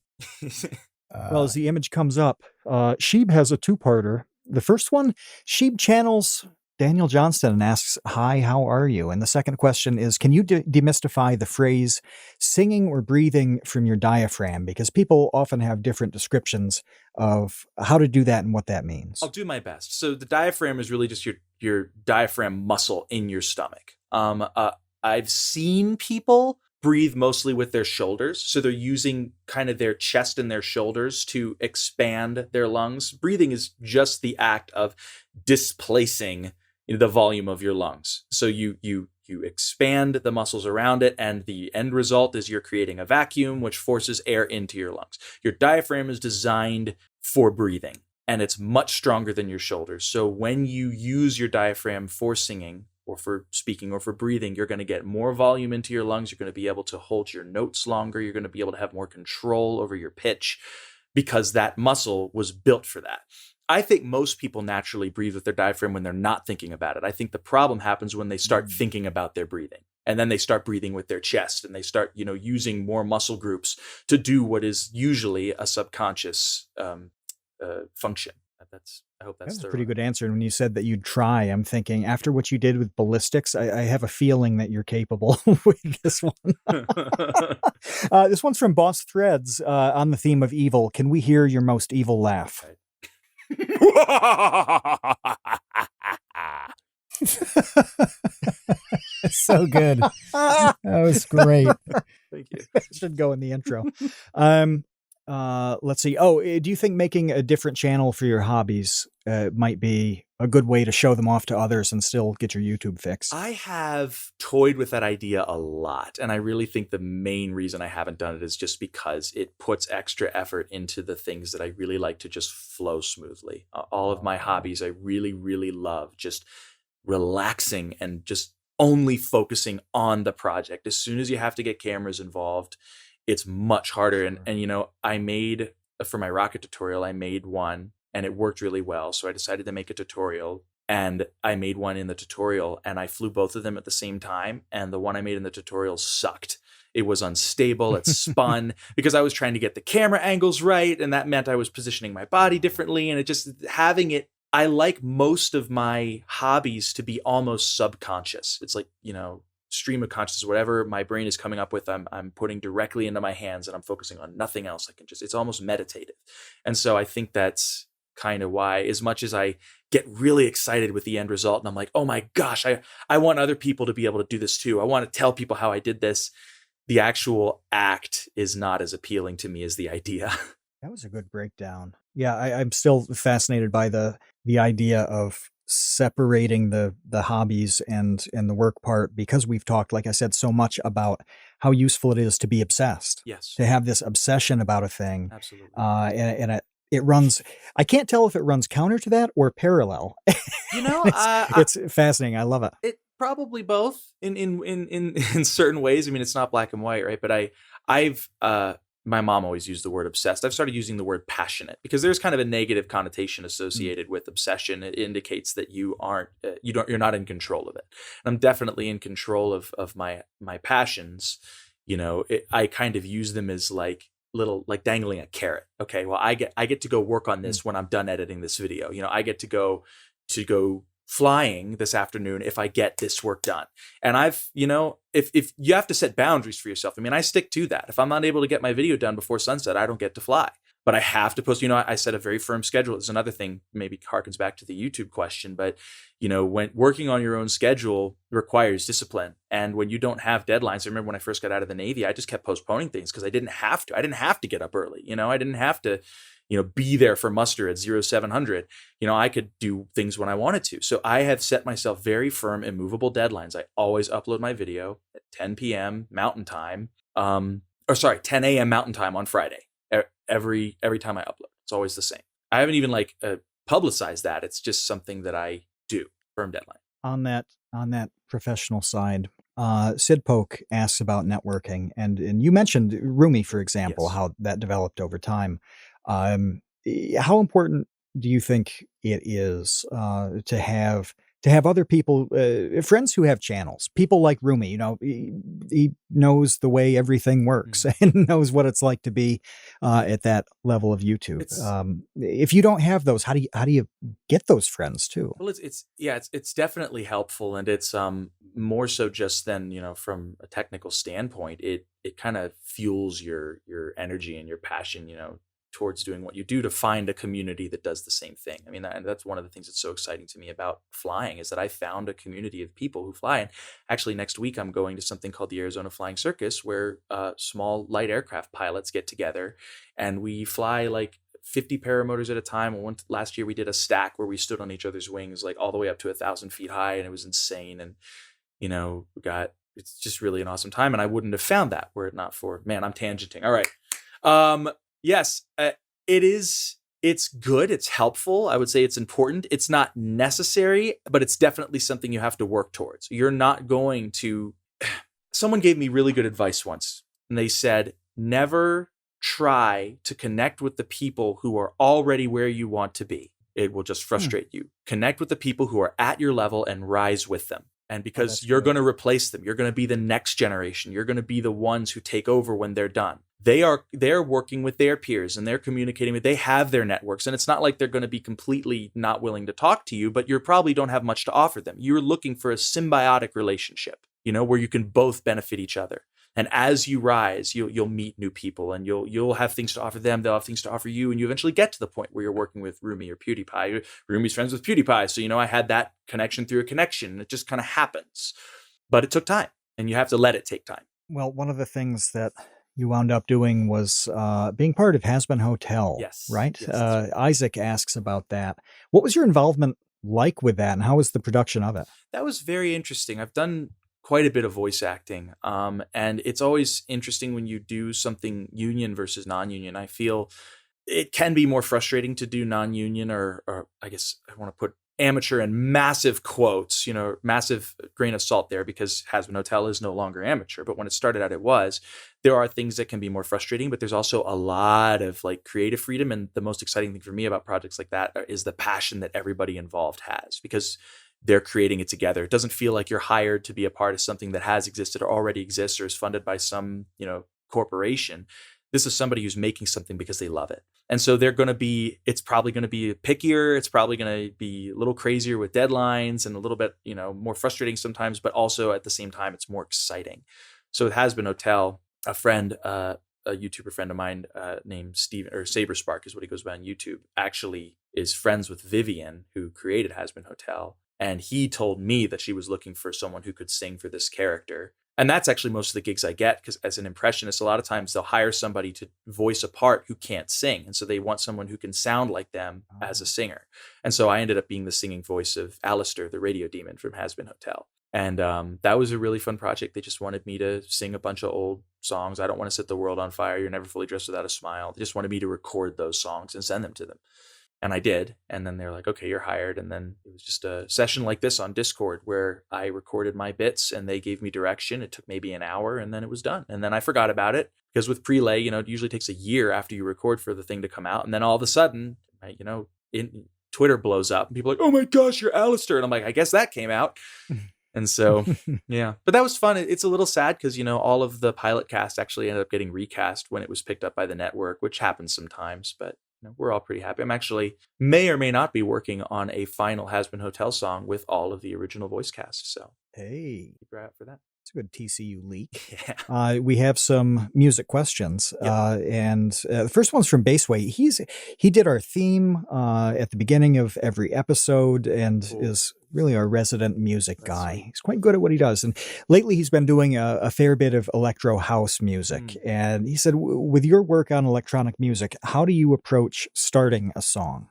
Well, as the image comes up, Sheeb has a two-parter. The first one, Sheeb channels Daniel Johnston and asks, "Hi, how are you?" And the second question is, can you demystify the phrase singing or breathing from your diaphragm? Because people often have different descriptions of how to do that and what that means. I'll do my best. So the diaphragm is really just your diaphragm muscle in your stomach. I've seen people breathe mostly with their shoulders. So they're using kind of their chest and their shoulders to expand their lungs. Breathing is just the act of displacing the volume of your lungs. So you expand the muscles around it, and the end result is you're creating a vacuum, which forces air into your lungs. Your diaphragm is designed for breathing, and it's much stronger than your shoulders. So when you use your diaphragm for singing or for speaking or for breathing, you're going to get more volume into your lungs. You're going to be able to hold your notes longer. You're going to be able to have more control over your pitch because that muscle was built for that. I think most people naturally breathe with their diaphragm when they're not thinking about it. I think the problem happens when they start thinking about their breathing, and then they start breathing with their chest, and they start, using more muscle groups to do what is usually a subconscious function. I hope that's a pretty good answer. And when you said that you'd try, I'm thinking after what you did with Ballistics, I have a feeling that you're capable with this one. This one's from Boss Threads on the theme of evil. Can we hear your most evil laugh? So good. That was great. Thank you. Should go in the intro. Let's see. Do you think making a different channel for your hobbies might be a good way to show them off to others and still get your YouTube fix? I have toyed with that idea a lot, and I really think the main reason I haven't done it is just because it puts extra effort into the things that I really like to just flow smoothly. All of my hobbies I really, really love just relaxing and just only focusing on the project. As soon as you have to get cameras involved, it's much harder. And I made, for my rocket tutorial, I made one and it worked really well. So I decided to make a tutorial, and I made one in the tutorial, and I flew both of them at the same time. And the one I made in the tutorial sucked. It was unstable. It spun because I was trying to get the camera angles right. And that meant I was positioning my body differently. And it just having it, I like most of my hobbies to be almost subconscious. It's like, stream of consciousness, whatever my brain is coming up with, I'm putting directly into my hands, and I'm focusing on nothing else. It's almost meditative. And so I think that's kind of why, as much as I get really excited with the end result and I'm like, oh my gosh, I want other people to be able to do this too. I want to tell people how I did this. The actual act is not as appealing to me as the idea. That was a good breakdown. Yeah, I'm still fascinated by the idea of separating the hobbies and the work part, because we've talked, like I said, so much about how useful it is to be obsessed. Yes. To have this obsession about a thing. Absolutely. And it runs, I can't tell if it runs counter to that or parallel. It's fascinating. I love it. It probably both in certain ways. I mean, it's not black and white, right? But I've my mom always used the word obsessed. I've started using the word passionate because there's kind of a negative connotation associated with obsession. It indicates that you're not in control of it. And I'm definitely in control of my passions. I kind of use them as like dangling a carrot. Okay, well, I get to go work on this when I'm done editing this video. I get to go flying this afternoon if I get this work done. And I've, if you have to set boundaries for yourself. I mean, I stick to that. If I'm not able to get my video done before sunset, I don't get to fly. But I have to post, I set a very firm schedule. It's another thing, maybe harkens back to the YouTube question, but when working on your own schedule requires discipline. And when you don't have deadlines, I remember when I first got out of the Navy, I just kept postponing things because I didn't have to. I didn't have to get up early. I didn't have to be there for muster at 0700. I could do things when I wanted to. So I have set myself very firm, immovable deadlines. I always upload my video at 10 p.m. Mountain Time, 10 a.m. Mountain Time on Friday. Every time I upload, it's always the same. I haven't even publicized that. It's just something that I do. Firm deadline. On that professional side, Sid Polk asks about networking, and you mentioned Rumi, for example, Yes. how that developed over time. How important do you think it is to have to have other people, friends who have channels, people like Rumi, he knows the way everything works and knows what it's like to be at that level of YouTube. If you don't have those, how do you get those friends too? Well, it's definitely helpful, and it's more so just than, from a technical standpoint, it kind of fuels your energy and your passion, towards doing what you do, to find a community that does the same thing. I mean, that's one of the things that's so exciting to me about flying, is that I found a community of people who fly. And actually next week I'm going to something called the Arizona Flying Circus, where small light aircraft pilots get together and we fly like 50 paramotors at a time. Last year we did a stack where we stood on each other's wings, like all the way up to 1,000 feet high, and it was insane. And it's just really an awesome time. And I wouldn't have found that were it not for, man, I'm tangenting. All right. Yes, it's good. It's helpful. I would say it's important. It's not necessary, but it's definitely something you have to work towards. You're not going to, someone gave me really good advice once, and they said, never try to connect with the people who are already where you want to be. It will just frustrate you. Connect with the people who are at your level and rise with them. And because you're going to replace them, you're going to be the next generation. You're going to be the ones who take over when they're done. They're working with their peers and they're communicating with, they have their networks. And it's not like they're going to be completely not willing to talk to you, but you probably don't have much to offer them. You're looking for a symbiotic relationship, where you can both benefit each other. And as you rise, you'll meet new people, and you'll have things to offer them. They'll have things to offer you, and you eventually get to the point where you're working with Rumi or PewDiePie. Rumi's friends with PewDiePie, so I had that connection through a connection. It just kind of happens, but it took time, and you have to let it take time. Well, one of the things that you wound up doing was being part of Hazbin Hotel. Yes, right? Yes, right. Isaac asks about that. What was your involvement like with that, and how was the production of it? That was very interesting. I've done quite a bit of voice acting. And it's always interesting when you do something union versus non-union. I feel it can be more frustrating to do non-union, or I guess I want to put amateur in massive quotes, massive grain of salt there, because Hazbin Hotel is no longer amateur. But when it started out, it was. There are things that can be more frustrating, but there's also a lot of like creative freedom. And the most exciting thing for me about projects like that is the passion that everybody involved has, because they're creating it together. It doesn't feel like you're hired to be a part of something that has existed or already exists or is funded by some, corporation. This is somebody who's making something because they love it. And so it's probably going to be pickier. It's probably going to be a little crazier with deadlines and a little bit, more frustrating sometimes, but also at the same time, it's more exciting. So it has been Hotel, a friend, a YouTuber friend of mine named Steven, or Saberspark is what he goes by on YouTube, actually is friends with Vivian, who created Hazbin Hotel. And he told me that she was looking for someone who could sing for this character. And that's actually most of the gigs I get, because as an impressionist, a lot of times they'll hire somebody to voice a part who can't sing. And so they want someone who can sound like them as a singer. And so I ended up being the singing voice of Alistair, the radio demon from Hazbin Hotel. And that was a really fun project. They just wanted me to sing a bunch of old songs. I Don't Want to Set the World on Fire, You're Never Fully Dressed Without a Smile. They just wanted me to record those songs and send them to them. And I did. And then they're like, okay, you're hired. And then it was just a session like this on Discord where I recorded my bits and they gave me direction. It took maybe an hour and then it was done. And then I forgot about it, because with prelay, it usually takes a year after you record for the thing to come out. And then all of a sudden, Twitter blows up and people are like, oh my gosh, you're Alistair. And I'm like, I guess that came out. And so, yeah, but that was fun. It's a little sad because, all of the pilot cast actually ended up getting recast when it was picked up by the network, which happens sometimes, but we're all pretty happy. I'm actually may or may not be working on a final Hazbin Hotel song with all of the original voice cast. So hey, keep your eye out for that. It's a good TCU leak. Yeah. We have some music questions, Yep. and the first one's from Baseway. He did our theme at the beginning of every episode, and Cool. is really our resident music That's guy. sweet. He's quite good at what he does, and lately he's been doing a fair bit of electro house music. And he said, with your work on electronic music, how do you approach starting a song?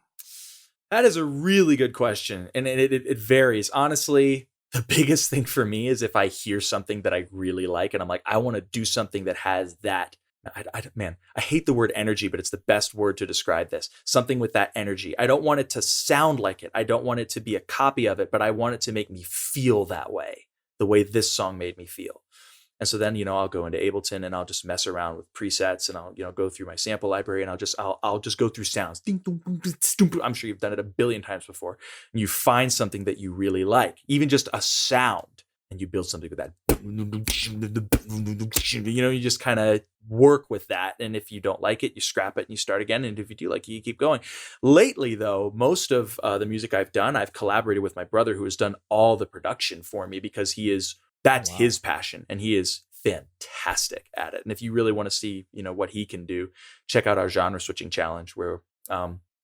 That is a really good question. And it varies. Honestly, the biggest thing for me is if I hear something that I really like and I'm like, I want to do something that has that. I hate the word energy, but it's the best word to describe this. Something with that energy. I don't want it to sound like it. I don't want it to be a copy of it, but I want it to make me feel that way, the way this song made me feel. And so then, I'll go into Ableton and I'll just mess around with presets, and I'll, go through my sample library, and I'll just go through sounds. I'm sure you've done it a billion times before. And you find something that you really like, even just a sound, and you build something with that. You just kind of work with that. And if you don't like it, you scrap it and you start again. And if you do like it, you keep going. Lately, though, most of the music I've done, I've collaborated with my brother, who has done all the production for me, because that's his passion, and he is fantastic at it. And if you really want to see, what he can do, check out our genre switching challenge, where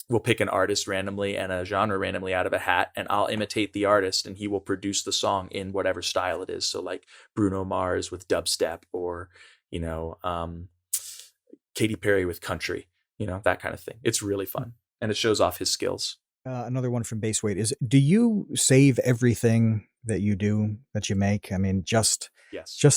we'll pick an artist randomly and a genre randomly out of a hat, and I'll imitate the artist, and he will produce the song in whatever style it is. So like Bruno Mars with dubstep, or, Katy Perry with country, that kind of thing. It's really fun, and it shows off his skills. Another one from Baseweight is, do you save everything that you make? I mean, just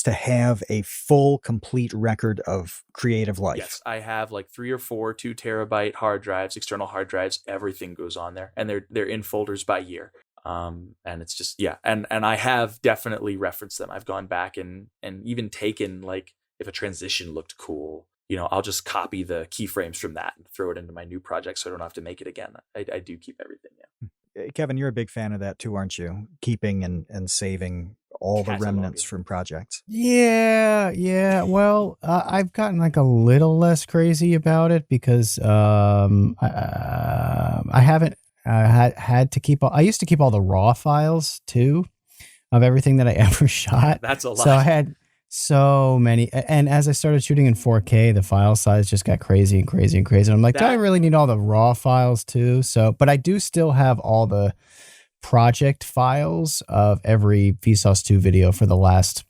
to have a full, complete record of creative life. Yes, I have like 3 or 4 2 terabyte hard drives, external hard drives. Everything goes on there, and they're in folders by year. And it's just, and I have definitely referenced them. I've gone back and even taken, like, if a transition looked cool, I'll just copy the keyframes from that and throw it into my new project, so I don't have to make it again. I do keep everything. Yeah. Kevin, you're a big fan of that too, aren't you? Keeping and saving all the remnants from projects. Yeah. Well, I've gotten like a little less crazy about it, because I haven't had to keep. I used to keep all the raw files too of everything that I ever shot. That's a lot. So I had so many, and as I started shooting in 4K, the file size just got crazy and crazy and crazy. And I'm like, do I really need all the raw files too? So, but I do still have all the project files of every Vsauce 2 video for the last,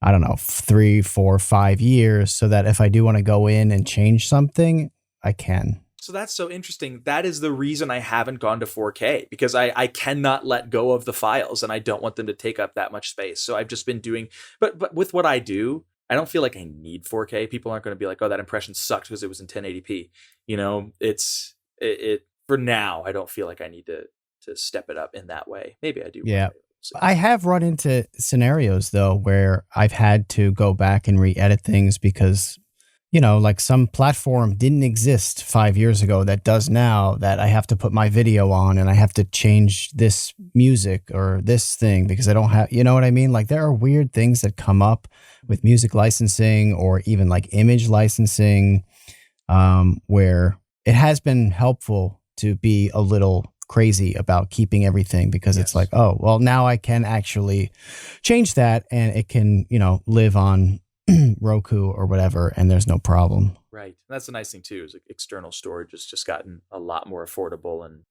I don't know, 3, 4, 5 years, so that if I do want to go in and change something, I can. So that's so interesting. That is the reason I haven't gone to 4K, because I cannot let go of the files, and I don't want them to take up that much space. So I've just been doing, but with what I do, I don't feel like I need 4K. People aren't going to be like, oh, that impression sucked because it was in 1080p. It for now, I don't feel like I need to step it up in that way. Maybe I do. Yeah. I have run into scenarios though where I've had to go back and re-edit things because, like some platform didn't exist 5 years ago that does now, that I have to put my video on, and I have to change this music or this thing because I don't have, you know what I mean? Like there are weird things that come up with music licensing or even like image licensing, where it has been helpful to be a little crazy about keeping everything, because it's like, oh, well, now I can actually change that, and it can, live on Roku or whatever, and there's no problem. Right. And that's the nice thing too, is like external storage has just gotten a lot more affordable and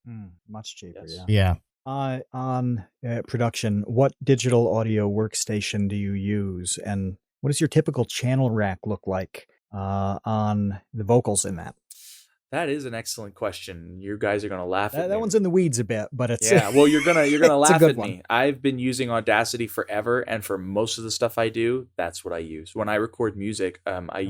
much cheaper. Yes. Yeah. On production, what digital audio workstation do you use, and what does your typical channel rack look like on the vocals in that? That is an excellent question. You guys are going to laugh at me. That one's in the weeds a bit, but it's well, you're gonna laugh at one. me. I've been using Audacity forever, and for most of the stuff I do, that's what I use. When I record music, When I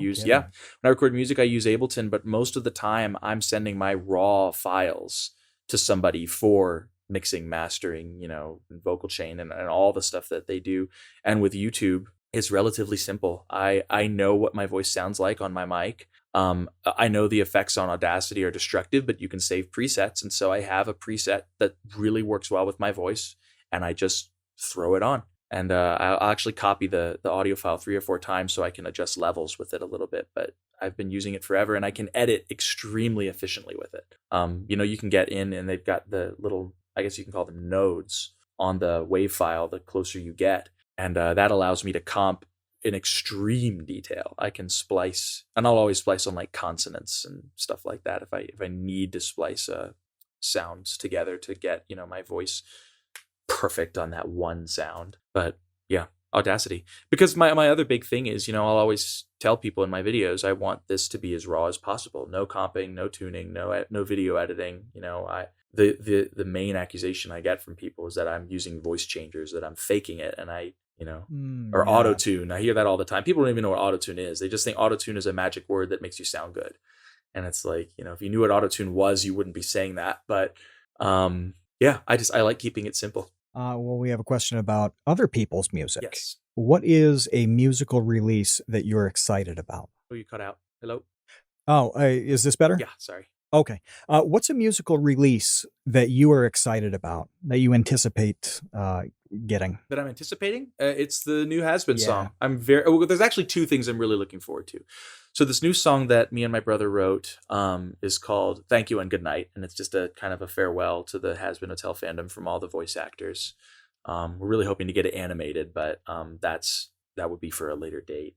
record music, I use Ableton, but most of the time, I'm sending my raw files to somebody for mixing, mastering, and vocal chain and all the stuff that they do. And with YouTube, it's relatively simple. I know what my voice sounds like on my mic. I know the effects on Audacity are destructive, but you can save presets. And so I have a preset that really works well with my voice, and I just throw it on. And I'll actually copy the audio file 3 or 4 times so I can adjust levels with it a little bit. But I've been using it forever, and I can edit extremely efficiently with it. You can get in, and they've got the little, I guess you can call them nodes on the WAV file the closer you get. And that allows me to comp in extreme detail. I can splice, and I'll always splice on like consonants and stuff like that if I need to splice sounds together to get my voice perfect on that one sound. But yeah, Audacity, because my other big thing is I'll always tell people in my videos I want this to be as raw as possible. No comping, no tuning, no video editing. The main accusation I get from people is that I'm using voice changers, that I'm faking it, and or auto-tune. I hear that all the time. People don't even know what auto-tune is. They just think auto-tune is a magic word that makes you sound good. And it's like, if you knew what auto-tune was, you wouldn't be saying that. But I like keeping it simple. Well, we have a question about other people's music. Yes. What is a musical release that you're excited about? Oh, you cut out. Hello? Oh, is this better? Yeah, sorry. Okay. What's a musical release that you are excited about, that you anticipate getting? That I'm anticipating? It's the new Hazbin Yeah. song. There's actually two things I'm really looking forward to. So this new song that me and my brother wrote is called Thank You and Good Night. And it's just a kind of a farewell to the Hazbin Hotel fandom from all the voice actors. We're really hoping to get it animated, but that would be for a later date.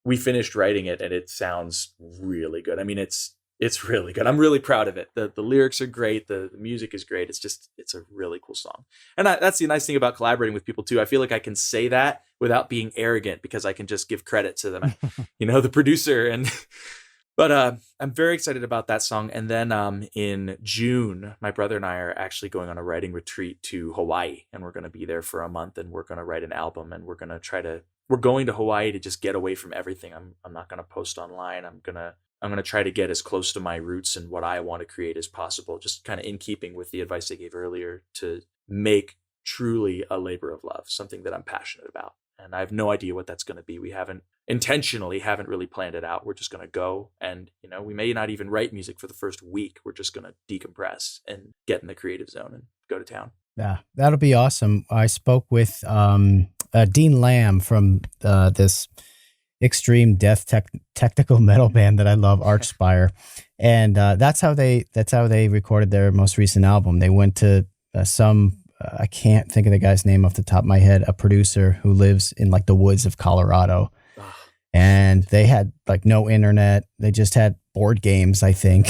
We finished writing it and it sounds really good. I mean, it's really good. I'm really proud of it. The lyrics are great. The music is great. It's a really cool song. And that's the nice thing about collaborating with people too. I feel like I can say that without being arrogant because I can just give credit to them, the producer. But I'm very excited about that song. And then in June, my brother and I are actually going on a writing retreat to Hawaii, and we're going to be there for a month, and we're going to write an album, and we're going to Hawaii to just get away from everything. I'm not going to post online. I'm going to try to get as close to my roots and what I want to create as possible, just kind of in keeping with the advice I gave earlier to make truly a labor of love, something that I'm passionate about. And I have no idea what that's going to be. We haven't really planned it out. We're just going to go and, we may not even write music for the first week. We're just going to decompress and get in the creative zone and go to town. Yeah, that'll be awesome. I spoke with Dean Lamb from this extreme death technical metal band that I love, Archspire, and that's how they recorded their most recent album. They went to I can't think of the guy's name off the top of my head, a producer who lives in like the woods of Colorado, and they had like no internet. They just had board games, I think,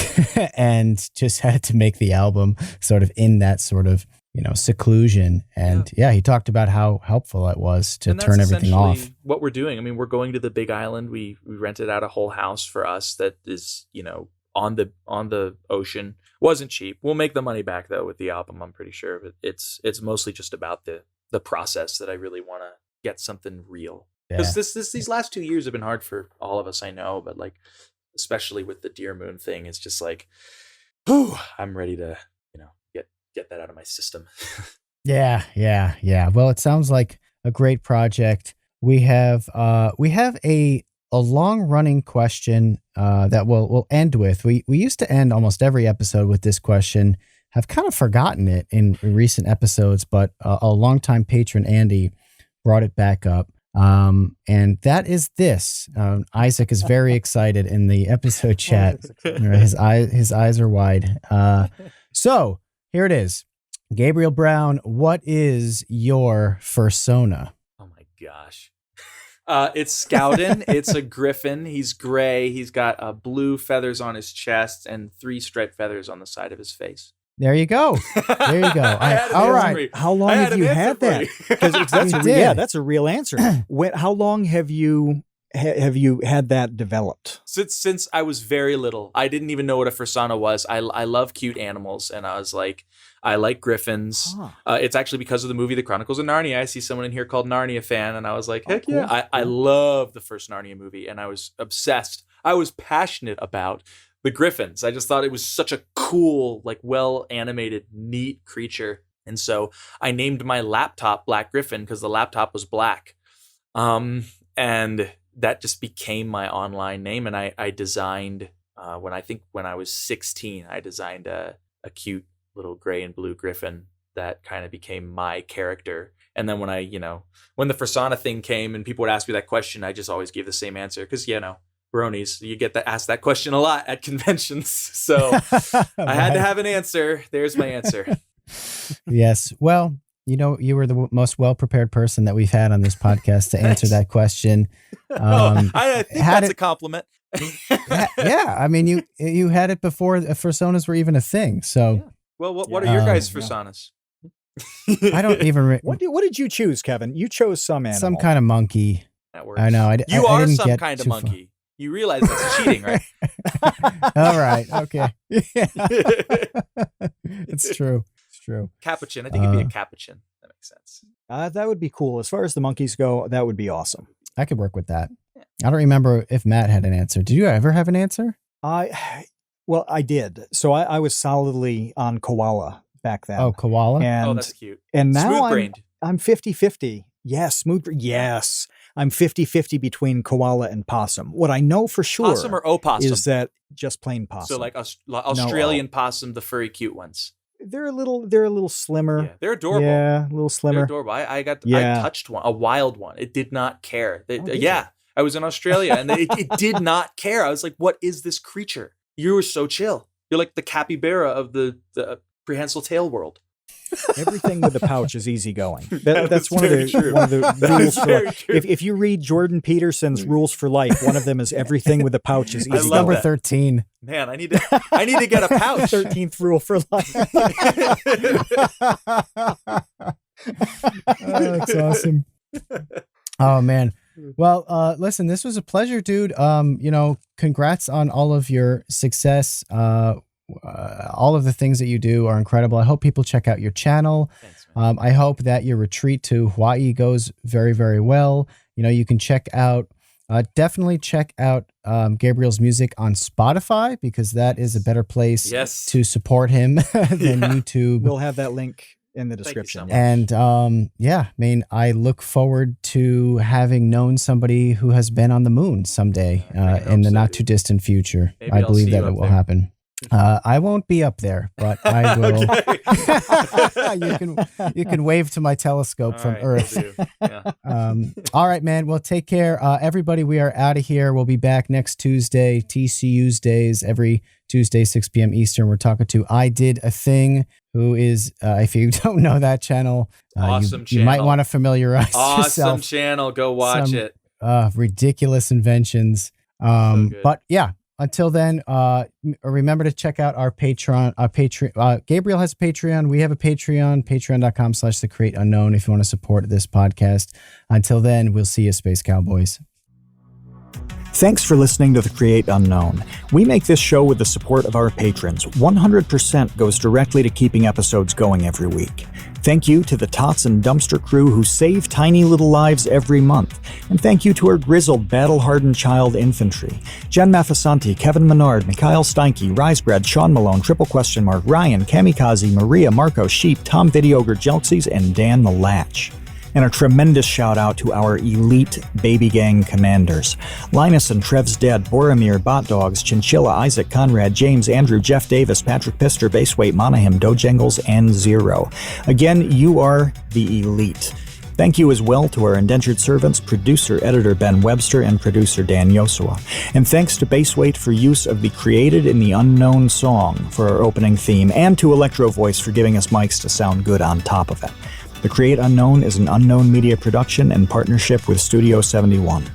and just had to make the album sort of in that sort of seclusion. And yeah, he talked about how helpful it was to turn everything off. What we're doing. I mean, we're going to the Big Island. We rented out a whole house for us that is, on the ocean. Wasn't cheap. We'll make the money back though with the album, I'm pretty sure. But it's mostly just about the process that I really want to get something real. Because these last 2 years have been hard for all of us, I know, but like especially with the Dear Moon thing, it's just like, whew, I'm ready to, get that out of my system. Yeah. Well, it sounds like a great project. We have a long running question that we'll end with. We used to end almost every episode with this question. Have kind of forgotten it in recent episodes, but a longtime patron, Andy, brought it back up. And that is this. Isaac is very excited in the episode chat. His eyes are wide. So here it is. Gabriel Brown, what is your fursona? Oh my gosh. It's Scowden. It's a Gryph0n. He's gray. He's got blue feathers on his chest and 3 striped feathers on the side of his face. There you go. All right. How long have you had that? Because that's a real answer. How long have you had that developed? Since I was very little. I didn't even know what a fursona was. I love cute animals, and I was like, I like Gryphons. It's actually because of the movie The Chronicles of Narnia. I see someone in here called Narnia fan, and I was like, heck cool. Yeah. I love the first Narnia movie, and I was obsessed. I was passionate about the Gryphons. I just thought it was such a cool, like well animated, neat creature. And so I named my laptop Black Gryph0n because the laptop was black. And that just became my online name. And I designed, when I was 16, I designed a cute little gray and blue Gryph0n that kind of became my character. And then when when the Fursona thing came and people would ask me that question, I just always gave the same answer because, bronies, you get asked that question a lot at conventions. So I had to have an answer. There's my answer. Yes. Well, you were the most well-prepared person that we've had on this podcast to answer that question. I think that's a compliment. Yeah. I mean, you had it before fursonas were even a thing. So, yeah. Well, what are your guys' fursonas? I don't even. What did you choose, Kevin? You chose some animal. Some kind of monkey. That works. I know. You I are didn't some get kind of too monkey. You realize that's cheating, right? All right. Okay. Yeah. It's true. Capuchin. I think it'd be a capuchin. That makes sense. That would be cool. As far as the monkeys go, that would be awesome. I could work with that. Yeah. I don't remember if Matt had an answer. Did you ever have an answer? Well, I did. So I was solidly on koala back then. Oh, koala. And, that's cute. And now Smooth-brained. I'm 50-50. Yes, yes. I'm 50-50 between koala and possum. What I know for sure Possum or opossum? is that just plain possum. So like Australian possum, the furry cute ones. They're a little slimmer. Yeah, they're adorable. Yeah, a little slimmer. They're adorable. I touched one, a wild one. It did not care. I was in Australia and it did not care. I was like, what is this creature? You were so chill. You're like the capybara of the prehensile tail world. Everything with a pouch is easygoing. That's one of the rules for life. If you read Jordan Peterson's Rules for Life, one of them is everything with a pouch is easygoing. Number 13. Man, I need to get a pouch. 13th rule for life. Oh, that's awesome. Oh man. Well, listen, this was a pleasure, dude. Congrats on all of your success. All of the things that you do are incredible. I hope people check out your channel. Thanks, man. I hope that your retreat to Hawaii goes very, very well. You can definitely check out Gabriel's music on Spotify, because that is a better place to support him than YouTube. We'll have that link in the description. And I look forward to having known somebody who has been on the moon someday in the not too distant future. Maybe I I'll believe see that you it up will there. happen. I won't be up there, but I will. You can wave to my telescope from Earth. Yeah. All right, man. Well, take care, everybody. We are out of here. We'll be back next Tuesday. TCU's days every Tuesday, 6 p.m. Eastern. We're talking to I Did a Thing, who is, if you don't know that channel, awesome you might want to familiarize yourself. Awesome channel. Go watch it. Ridiculous inventions. But yeah. Until then, remember to check out our Patreon. Gabriel has a Patreon. We have a Patreon, patreon.com/thecreateunknown if you want to support this podcast. Until then, we'll see you, Space Cowboys. Thanks for listening to The Create Unknown. We make this show with the support of our patrons. 100% goes directly to keeping episodes going every week. Thank you to the Tots and Dumpster crew who save tiny little lives every month. And thank you to our grizzled, battle-hardened child infantry. Jen Mafasanti, Kevin Menard, Mikhail Steinke, Risebread, Sean Malone, .. Ryan, Kamikaze, Maria, Marco, Sheep, Tom Videogre, Jelksies, and Dan the Latch. And a tremendous shout out to our elite baby gang commanders. Linus and Trev's Dead, Boromir, Bot Dogs, Chinchilla, Isaac, Conrad, James, Andrew, Jeff Davis, Patrick Pister, Baseweight, Monahim, Dojangles, and Zero. Again, you are the elite. Thank you as well to our indentured servants, producer-editor Ben Webster and producer Dan Yosua. And thanks to Baseweight for use of the Created in the Unknown song for our opening theme, and to Electro Voice for giving us mics to sound good on top of it. The Create Unknown is an Unknown Media production in partnership with Studio 71.